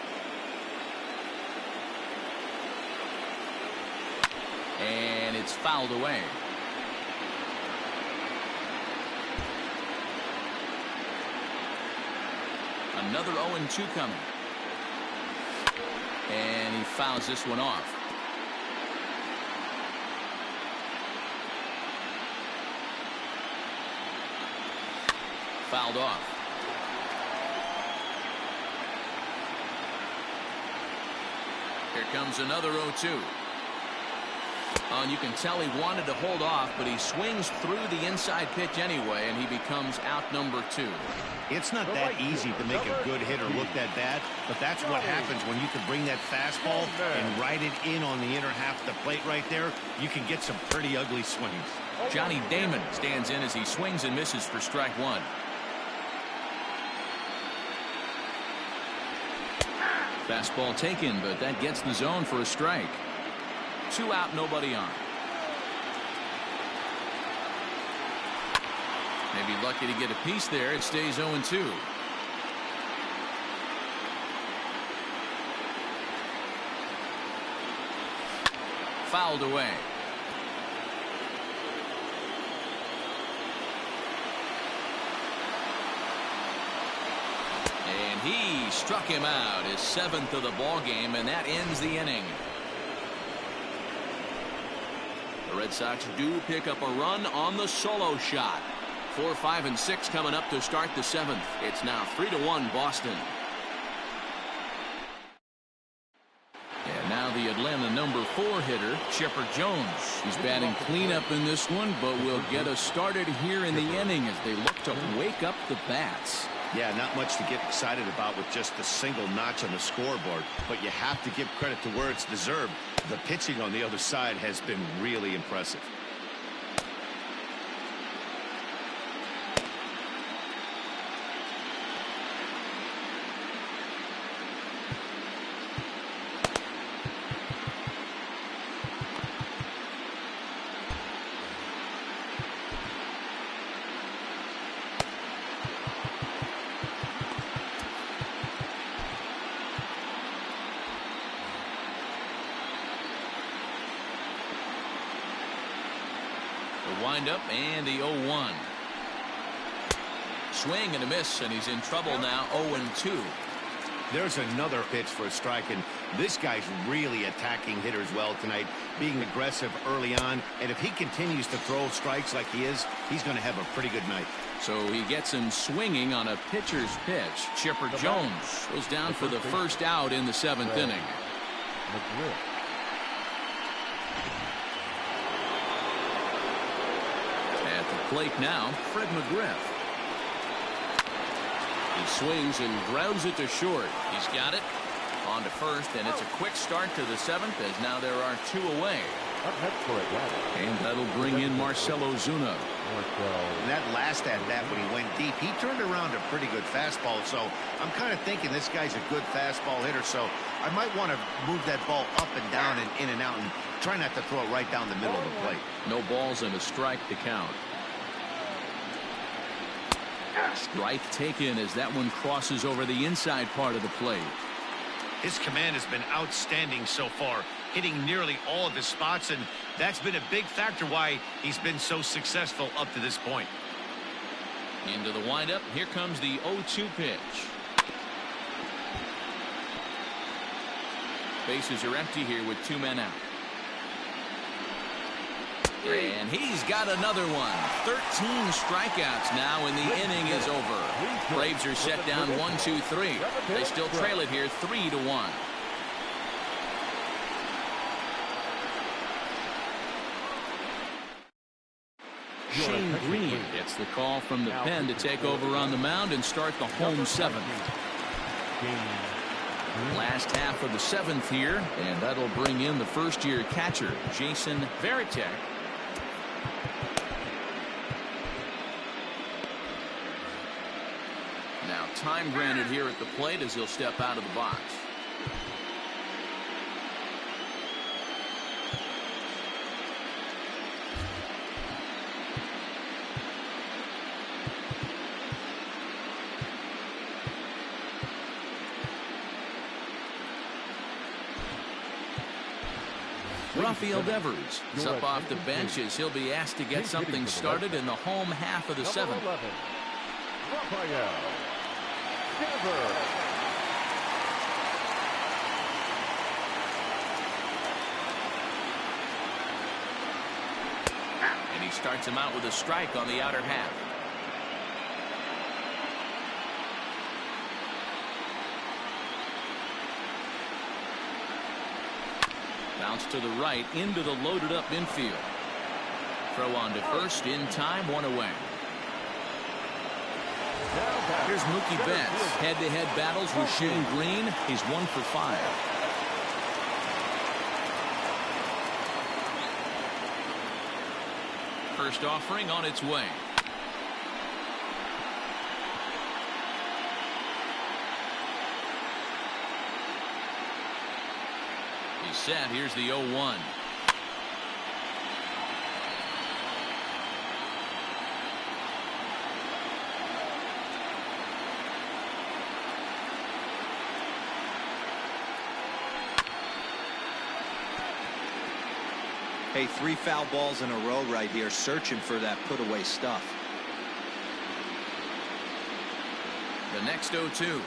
[SPEAKER 1] And it's fouled away. Another 0-2 coming. And he fouls this one off. Fouled off. Here comes another 0-2. And you can tell he wanted to hold off, but he swings through the inside pitch anyway, and he becomes out number 2.
[SPEAKER 2] It's not that easy to make a good hitter look that bad, but that's what happens when you can bring that fastball and ride it in on the inner half of the plate right there. You can get some pretty ugly swings.
[SPEAKER 1] Johnny Damon stands in as he swings and misses for strike one. Fastball taken, but that gets the zone for a strike. 2 out, nobody on. Maybe lucky to get a piece there. It stays 0-2. Fouled away. And he struck him out, his 7th of the ball game, and that ends the inning. The Red Sox do pick up a run on the solo shot. 4, 5, and 6 coming up to start the 7th. It's now 3-1 Boston. And now the Atlanta number 4 hitter, Chipper Jones. He's batting cleanup in this one, but will get us started here in the inning as they look to wake up the bats.
[SPEAKER 2] Yeah, not much to get excited about with just a single notch on the scoreboard, but you have to give credit to where it's deserved. The pitching on the other side has been really impressive.
[SPEAKER 1] Windup and the 0-1. Swing and a miss, and he's in trouble now. 0-2.
[SPEAKER 2] There's another pitch for a strike, and this guy's really attacking hitters well tonight, being aggressive early on, and if he continues to throw strikes like he is, he's going to have a pretty good night.
[SPEAKER 1] So he gets him swinging on a pitcher's pitch. Chipper Jones goes down for the first out in the 7th inning. Plate now, Fred McGriff. He swings and grounds it to short. He's got it on to first, and it's a quick start to the 7th as now there are 2 away. And that'll bring in Marcell Ozuna.
[SPEAKER 2] And that last at bat when he went deep, he turned around a pretty good fastball. So I'm kind of thinking this guy's a good fastball hitter. So I might want to move that ball up and down and in and out and try not to throw it right down the middle of the plate.
[SPEAKER 1] No balls and a strike to count. Strike taken as that one crosses over the inside part of the plate.
[SPEAKER 2] His command has been outstanding so far, hitting nearly all of his spots, and that's been a big factor why he's been so successful up to this point.
[SPEAKER 1] Into the windup. Here comes the 0-2 pitch. Bases are empty here with 2 men out. And he's got another one. 13 strikeouts now, and the inning is over. Braves are set down 1-2-3. They still trail it here 3-1. Shane Green gets the call from the pen to take over on the mound and start the home 7th. Last half of the 7th here, and that'll bring in the first-year catcher, Jason Veritek. Now time granted here at the plate as he'll step out of the box. Rafael Devers is up off the bench as he'll be asked to get something started in the home half of the 7th.
[SPEAKER 3] Rafael Devers.
[SPEAKER 1] And he starts him out with a strike on the outer half. Bounce to the right into the loaded up infield. Throw on to first in time, 1 away. Here's Mookie Betts. Head-to-head battles with Shane Green. He's 1 for 5. First offering on its way. He's set. Here's the 0-1.
[SPEAKER 4] Hey, 3 foul balls in a row right here, searching for that put-away stuff.
[SPEAKER 1] The next 0-2.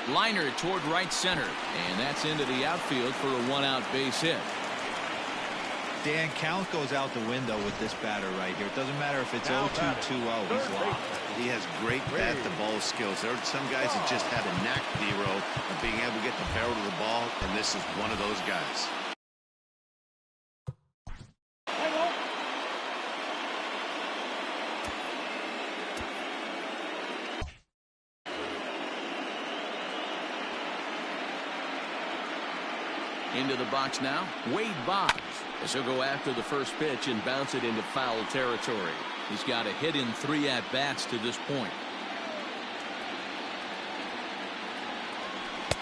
[SPEAKER 1] Liner toward right center, and that's into the outfield for a one-out base hit.
[SPEAKER 4] Dan, count goes out the window with this batter right here. It doesn't matter if it's 0-2, 2-0. He's locked.
[SPEAKER 2] He has great bat-to-ball skills. There are some guys that just have a knack, Dero, of being able to get the barrel of the ball, and this is one of those guys.
[SPEAKER 1] Into the box now, Wade Boggs, as he'll go after the first pitch and bounce it into foul territory. He's got a hit in 3 at-bats to this point.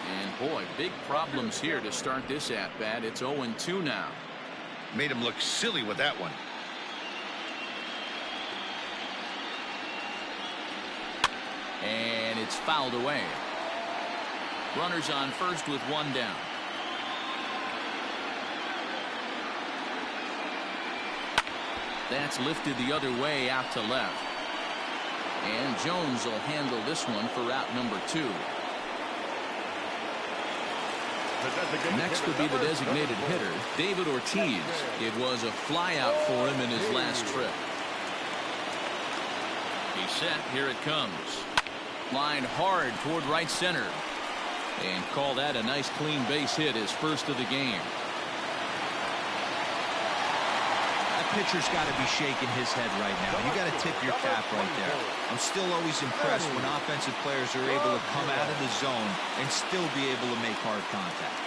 [SPEAKER 1] And boy, big problems here to start this at-bat. It's 0-2 now.
[SPEAKER 5] Made him look silly with that one.
[SPEAKER 1] And it's fouled away. Runners on first with 1 down. That's lifted the other way out to left. And Jones will handle this one for out number 2. Next would be the designated hitter, David Ortiz. It was a flyout for him in his last trip. He's set. Here it comes. Line hard toward right center. And call that a nice clean base hit, his first of the game.
[SPEAKER 4] Pitcher's got to be shaking his head right now. You got to tip your cap right there. I'm still always impressed when offensive players are able to come out of the zone and still be able to make hard contact.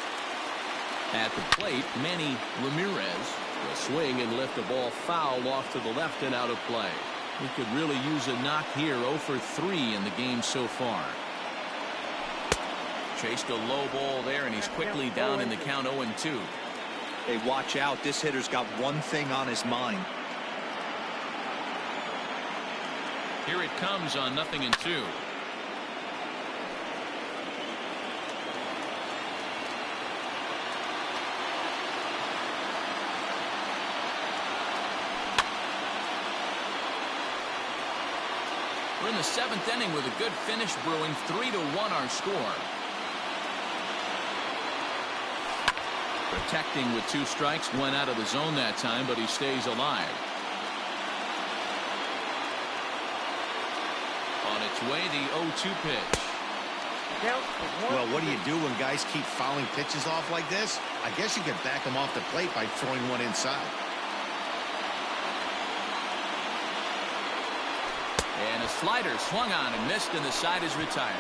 [SPEAKER 1] At the plate, Manny Ramirez will swing and lift the ball foul off to the left and out of play. He could really use a knock here. 0 for 3 in the game so far. Chased a low ball there, and he's quickly down in the count 0-2.
[SPEAKER 4] Hey, watch out. This hitter's got one thing on his mind.
[SPEAKER 1] Here it comes on 0-2. We're in the 7th inning with a good finish brewing. 3-1 our score. Protecting with 2 strikes, went out of the zone that time, but he stays alive. On its way, the 0-2 pitch.
[SPEAKER 2] Well, what do you do when guys keep fouling pitches off like this? I guess you could back them off the plate by throwing one inside.
[SPEAKER 1] And a slider swung on and missed, and the side is retired.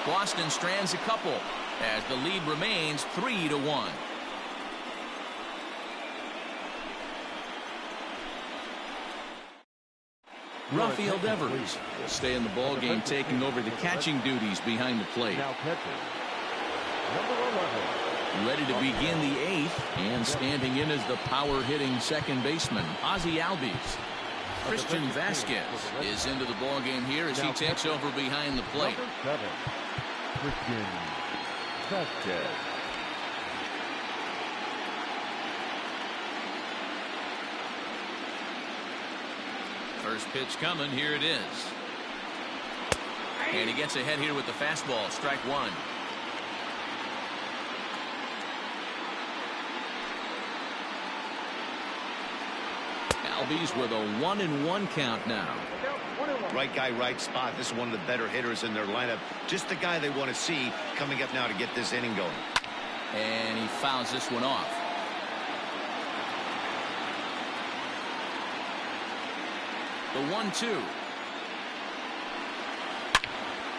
[SPEAKER 1] Boston strands a couple as the lead remains 3-1. Rafael Devers will stay in the ball game, taking over the catching duties behind the plate. Ready to begin the 8th, and standing in as the power-hitting second baseman, Ozzie Albies. Christian Vasquez is into the ball game here as he takes over behind the plate.
[SPEAKER 3] Christian Vasquez.
[SPEAKER 1] First pitch coming. Here it is. And he gets ahead here with the fastball. Strike 1. Albies with a 1-1 count now.
[SPEAKER 2] Right guy, right spot. This is one of the better hitters in their lineup. Just the guy they want to see coming up now to get this inning going.
[SPEAKER 1] And he fouls this one off. The 1-2.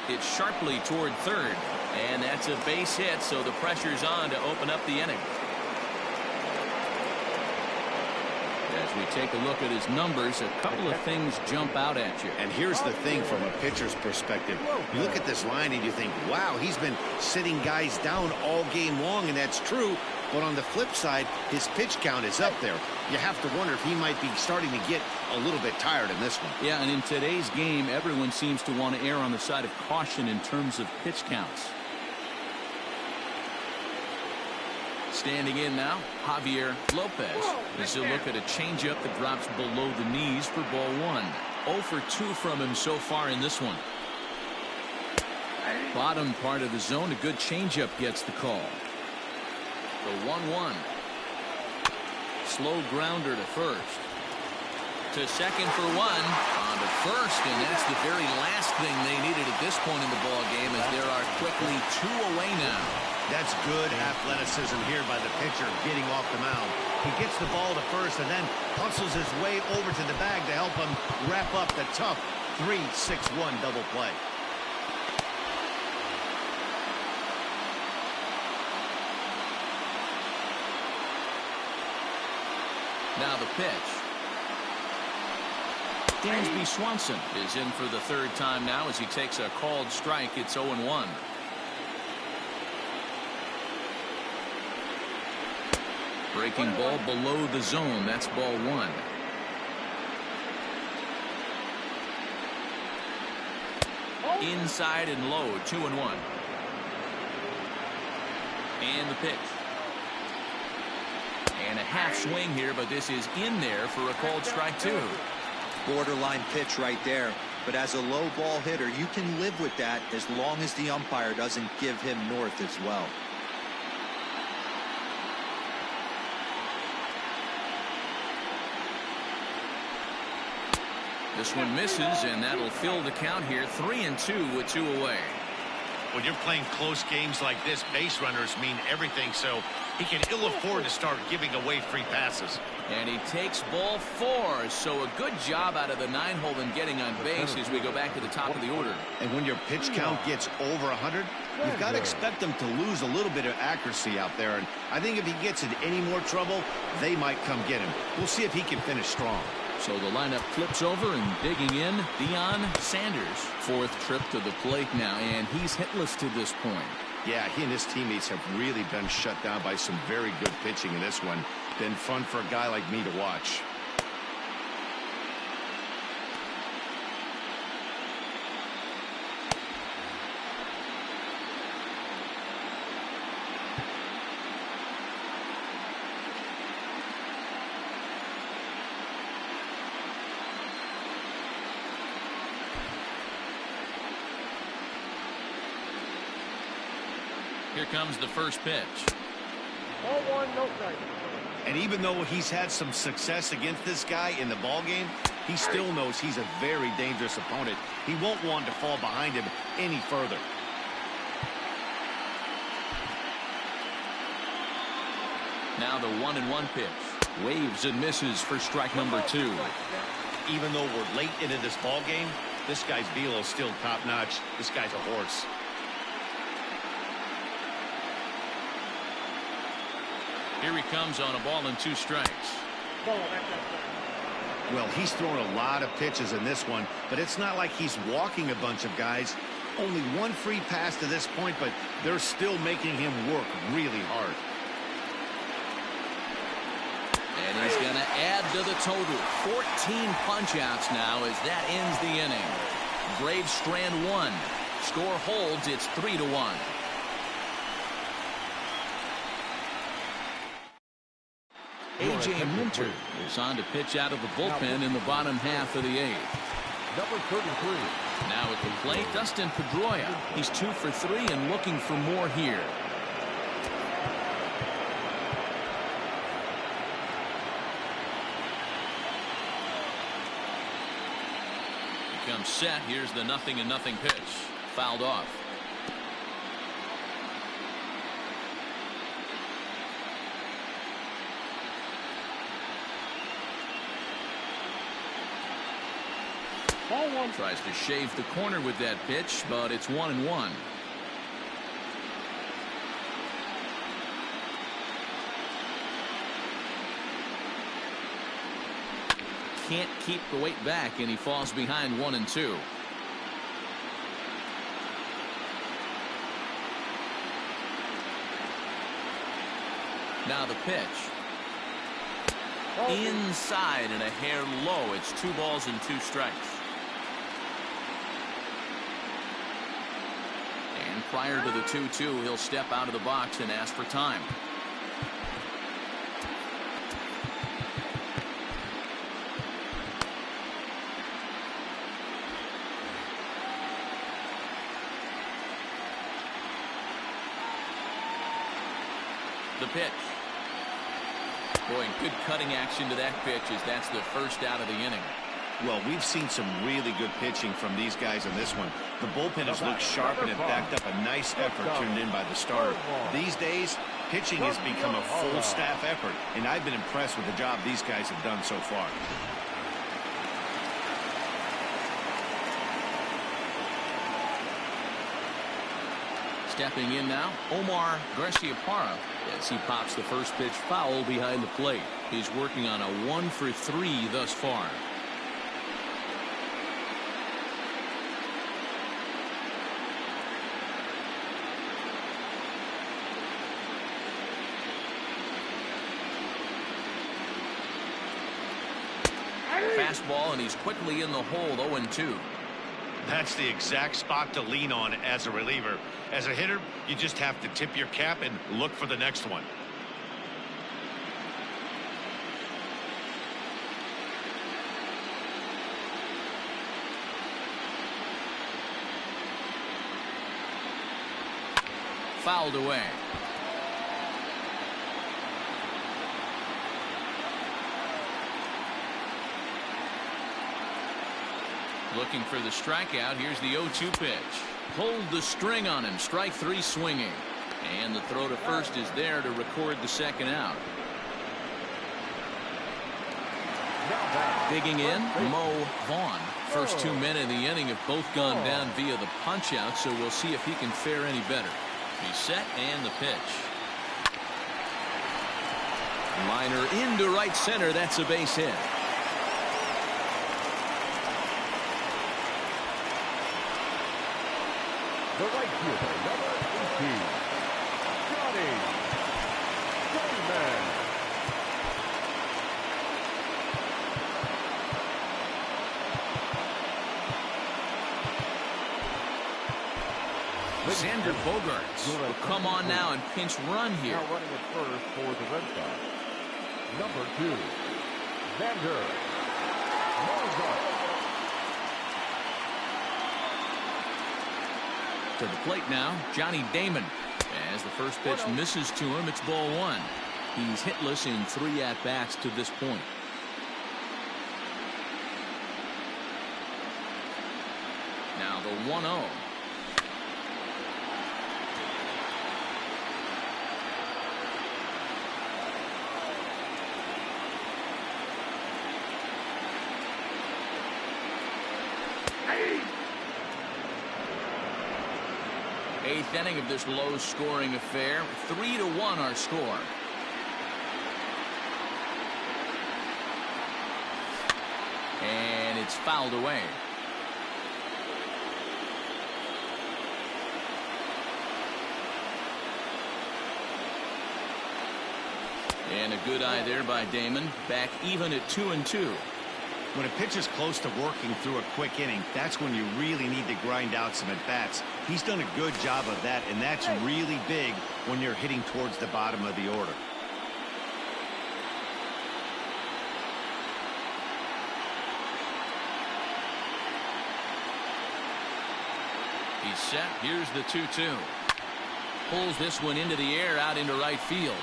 [SPEAKER 1] It's sharply toward third. And that's a base hit, so the pressure's on to open up the inning. As we take a look at his numbers, a couple of things jump out at you.
[SPEAKER 2] And here's the thing from a pitcher's perspective. You look at this line and you think, wow, he's been sitting guys down all game long, and that's true. But on the flip side, his pitch count is up there. You have to wonder if he might be starting to get a little bit tired in this one.
[SPEAKER 1] Yeah, and in today's game, everyone seems to want to err on the side of caution in terms of pitch counts. Standing in now, Javier Lopez. As he'll look at a changeup that drops below the knees for ball 1. 0 for 2 from him so far in this one. Bottom part of the zone, a good changeup gets the call. The 1-1. Slow grounder to first. To second for one. On to first, and that's the very last thing they needed at this point in the ball game, as there are quickly 2 away now.
[SPEAKER 2] That's good athleticism here by the pitcher getting off the mound. He gets the ball to first and then hustles his way over to the bag to help him wrap up the tough 3-6-1 double play.
[SPEAKER 1] Now the pitch. Dansby Swanson is in for the 3rd time now as he takes a called strike. It's 0-1. Breaking ball below the zone. That's ball 1. Inside and low. 2-1. And the pitch. And a half swing here, but this is in there for a called strike 2.
[SPEAKER 4] Borderline pitch right there. But as a low ball hitter, you can live with that as long as the umpire doesn't give him north as well.
[SPEAKER 1] This one misses, and that'll fill the count here. 3-2 with 2 away.
[SPEAKER 2] When you're playing close games like this, base runners mean everything, so he can ill afford to start giving away free passes.
[SPEAKER 1] And he takes ball 4, so a good job out of the 9-hole in getting on base as we go back to the top of the order.
[SPEAKER 2] And when your pitch count gets over 100, you've got to expect them to lose a little bit of accuracy out there. And I think if he gets in any more trouble, they might come get him. We'll see if he can finish strong.
[SPEAKER 1] So the lineup flips over, and digging in, Dion Sanders. 4th trip to the plate now, and he's hitless to this point.
[SPEAKER 2] Yeah, he and his teammates have really been shut down by some very good pitching in this one. Been fun for a guy like me to watch.
[SPEAKER 1] Here comes the first pitch.
[SPEAKER 3] 0-1, no strike.
[SPEAKER 2] And even though he's had some success against this guy in the ball game, he still knows he's a very dangerous opponent. He won't want to fall behind him any further.
[SPEAKER 1] Now the 1-1 pitch. Waves and misses for strike number 2.
[SPEAKER 2] Even though we're late into this ball game, this guy's velo is still top notch. This guy's a horse.
[SPEAKER 1] Here he comes on a ball and 2 strikes.
[SPEAKER 2] Well, he's thrown a lot of pitches in this one, but it's not like he's walking a bunch of guys. Only 1 free pass to this point, but they're still making him work really hard.
[SPEAKER 1] And he's going to add to the total. 14 punch-outs now as that ends the inning. Braves strand 1. Score holds. It's 3-1. A.J. Minter is on to pitch out of the bullpen in the bottom half of the 8th.
[SPEAKER 3] Number 33.
[SPEAKER 1] Now at the plate, Dustin Pedroia. He's 2 for 3 and looking for more here. He comes set. Here's the 0-0 pitch. Fouled off. Tries to shave the corner with that pitch, but it's 1-1. Can't keep the weight back, and he falls behind 1-2. Now the pitch. Inside and a hair low. It's 2 balls and 2 strikes. And prior to the 2-2, he'll step out of the box and ask for time. The pitch. Boy, good cutting action to that pitch as that's the first out of the inning.
[SPEAKER 2] Well, we've seen some really good pitching from these guys in this one. The bullpen has looked sharp and it backed up a nice effort turned in by the starter. These days, pitching has become a full staff effort, and I've been impressed with the job these guys have done so far.
[SPEAKER 1] Stepping in now, Omar Garciaparra as he pops the first pitch foul behind the plate. He's working on a 1-for-3 thus far. Fastball, and he's quickly in the hole. 0-2.
[SPEAKER 2] That's the exact spot to lean on as a reliever. As a hitter, you just have to tip your cap and look for the next one.
[SPEAKER 1] Fouled away. Looking for the strikeout. Here's the 0-2 pitch. Pulled the string on him. Strike 3 swinging. And the throw to first is there to record the second out. Digging in, Mo Vaughn. First 2 men in the inning have both gone down via the punch out, so we'll see if he can fare any better. He's set, and the pitch. Liner into right center. That's a base hit.
[SPEAKER 3] The right fielder, number 18, Damon.
[SPEAKER 1] Xander Bogaerts will come on now and pinch run here.
[SPEAKER 3] Now running at first for the Red Sox. Number 2, Xander Bogaerts.
[SPEAKER 1] To the plate now, Johnny Damon. As the first pitch misses to him, it's ball 1. He's hitless in 3 at-bats to this point. Now the 1-0. Eighth inning of this low-scoring affair. 3-1 our score. And it's fouled away. And a good eye there by Damon. Back even at 2-2.
[SPEAKER 2] When a pitch is close to working through a quick inning, that's when you really need to grind out some at-bats. He's done a good job of that, and that's really big when you're hitting towards the bottom of the order.
[SPEAKER 1] He's set. Here's the 2-2. Pulls this one into the air out into right field.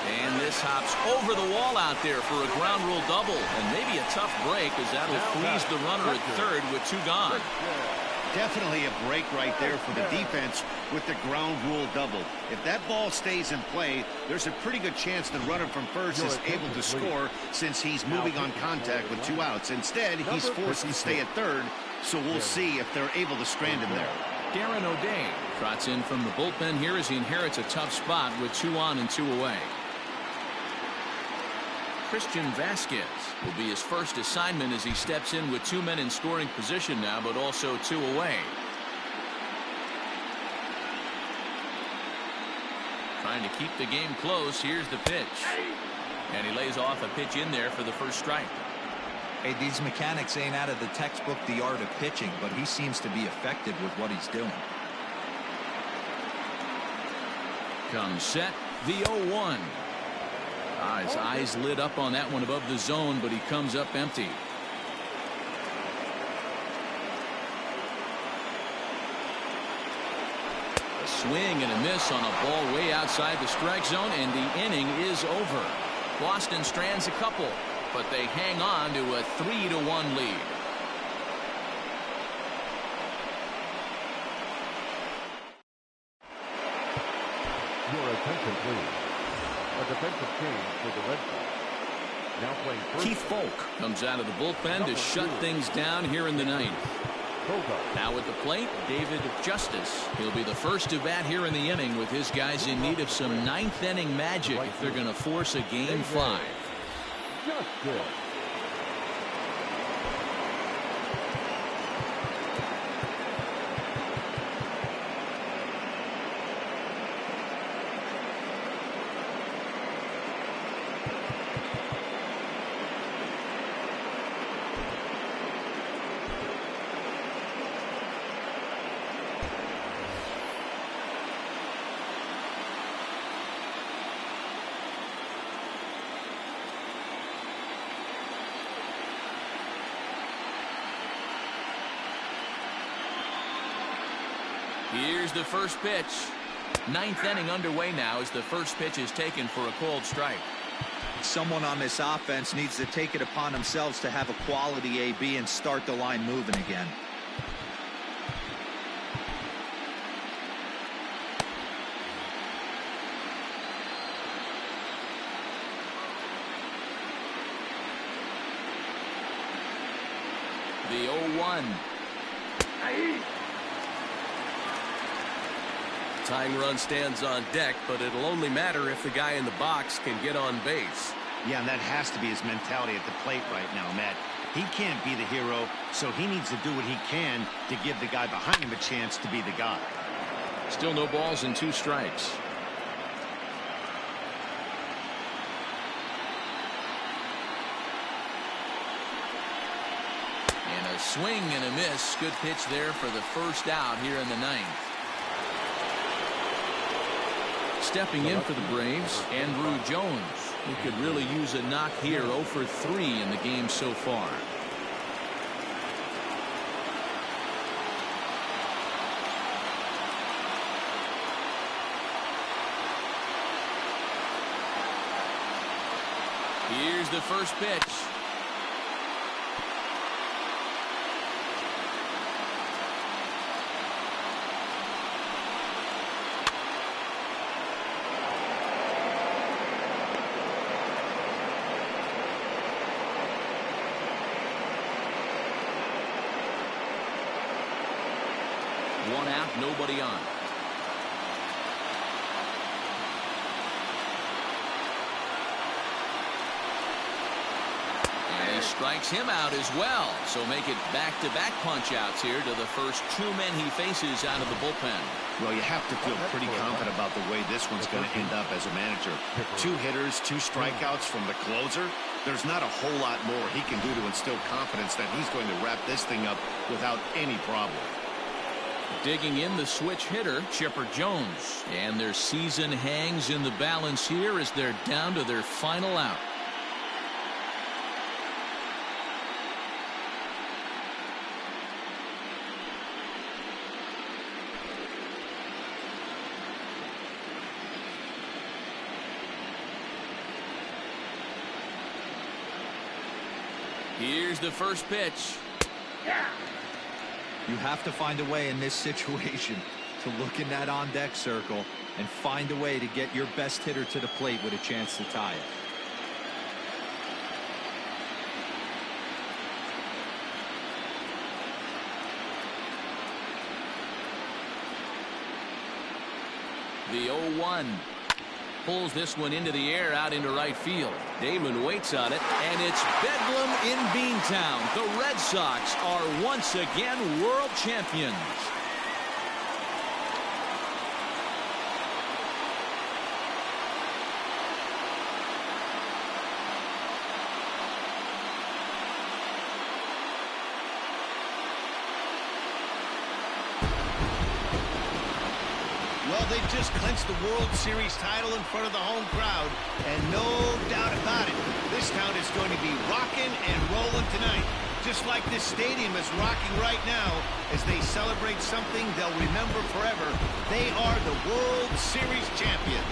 [SPEAKER 1] And this hops over the wall out there for a ground rule double. And maybe a tough break as that'll freeze the runner at third with 2 gone.
[SPEAKER 2] Definitely a break right there for the defense with the ground rule double. If that ball stays in play, there's a pretty good chance the runner from first is able to score since he's moving on contact with 2 outs. Instead, he's forced to stay at third, so we'll see if they're able to strand him there.
[SPEAKER 1] Darren O'Day trots in from the bullpen here as he inherits a tough spot with 2 on and 2 away. Christian Vasquez will be his first assignment as he steps in with 2 men in scoring position now, but also 2 away. Trying to keep the game close. Here's the pitch. And he lays off a pitch in there for the first strike.
[SPEAKER 4] Hey, these mechanics ain't out of the textbook The Art of Pitching, but he seems to be effective with what he's doing.
[SPEAKER 1] Comes set. The 0-1. His eyes lit up on that one above the zone, but he comes up empty. A swing and a miss on a ball way outside the strike zone, and the inning is over. Boston strands a couple, but they hang on to a 3-1 lead.
[SPEAKER 3] Your attention, please. A defensive change for the Red Sox. Now playing first.
[SPEAKER 1] Keith Folk comes out of the bullpen to shut things down here in the ninth. Now at the plate, David Justice. He'll be the first to bat here in the inning with his guys in need of some ninth inning magic if they're going to force a game 5.
[SPEAKER 3] Justice.
[SPEAKER 1] Here's the first pitch. Ninth inning underway now as the first pitch is taken for a called strike.
[SPEAKER 4] Someone on this offense needs to take it upon themselves to have a quality AB and start the line moving again.
[SPEAKER 1] The 0-1.
[SPEAKER 6] Tying run stands on deck, but it'll only matter if the guy in the box can get on base.
[SPEAKER 2] Yeah, and that has to be his mentality at the plate right now, Matt. He can't be the hero, so he needs to do what he can to give the guy behind him a chance to be the guy.
[SPEAKER 1] Still no balls and 2 strikes. And a swing and a miss. Good pitch there for the first out here in the ninth. Stepping in for the Braves, Andrew Jones, who could really use a knock here. 0 for 3 in the game so far. Here's the first pitch. One out, nobody on. And he strikes him out as well. So make it back-to-back punch-outs here to the first 2 men he faces out of the bullpen.
[SPEAKER 2] Well, you have to feel pretty confident about the way this one's going to end up as a manager. 2 hitters, 2 strikeouts from the closer. There's not a whole lot more he can do to instill confidence that he's going to wrap this thing up without any problem.
[SPEAKER 1] Digging in the switch hitter, Chipper Jones. And their season hangs in the balance here as they're down to their final out. Here's the first pitch.
[SPEAKER 4] You have to find a way in this situation to look in that on-deck circle and find a way to get your best hitter to the plate with a chance to tie it.
[SPEAKER 1] The 0-1. Pulls this one into the air out into right field.
[SPEAKER 6] Damon waits on it.
[SPEAKER 1] And it's Bedlam in Beantown. The Red Sox are once again world champions.
[SPEAKER 2] Well, they just clinched the World Series title in front of the home crowd, and no doubt about it, this town is going to be rocking and rolling tonight. Just like this stadium is rocking right now as they celebrate something they'll remember forever. They are the World Series champions.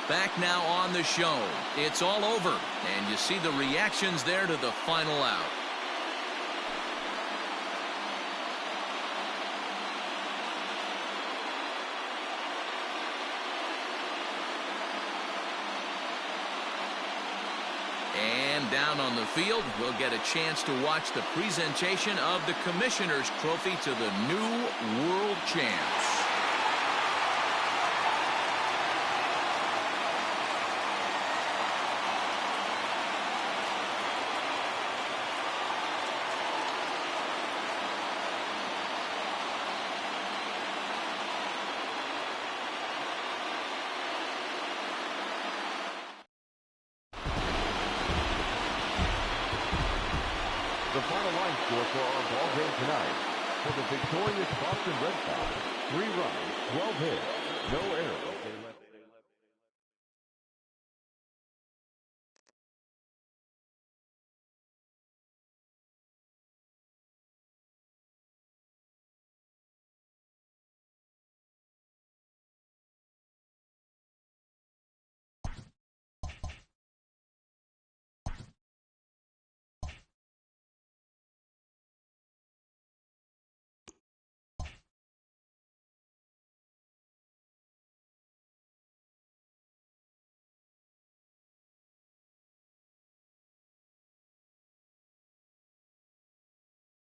[SPEAKER 1] Back now on the show. It's all over, and you see the reactions there to the final out. And down on the field, we'll get a chance to watch the presentation of the Commissioner's Trophy to the new world champs.
[SPEAKER 3] The final line score for our ball game tonight. For the victorious Boston Red Sox, 3 runs, 12 hits, no errors.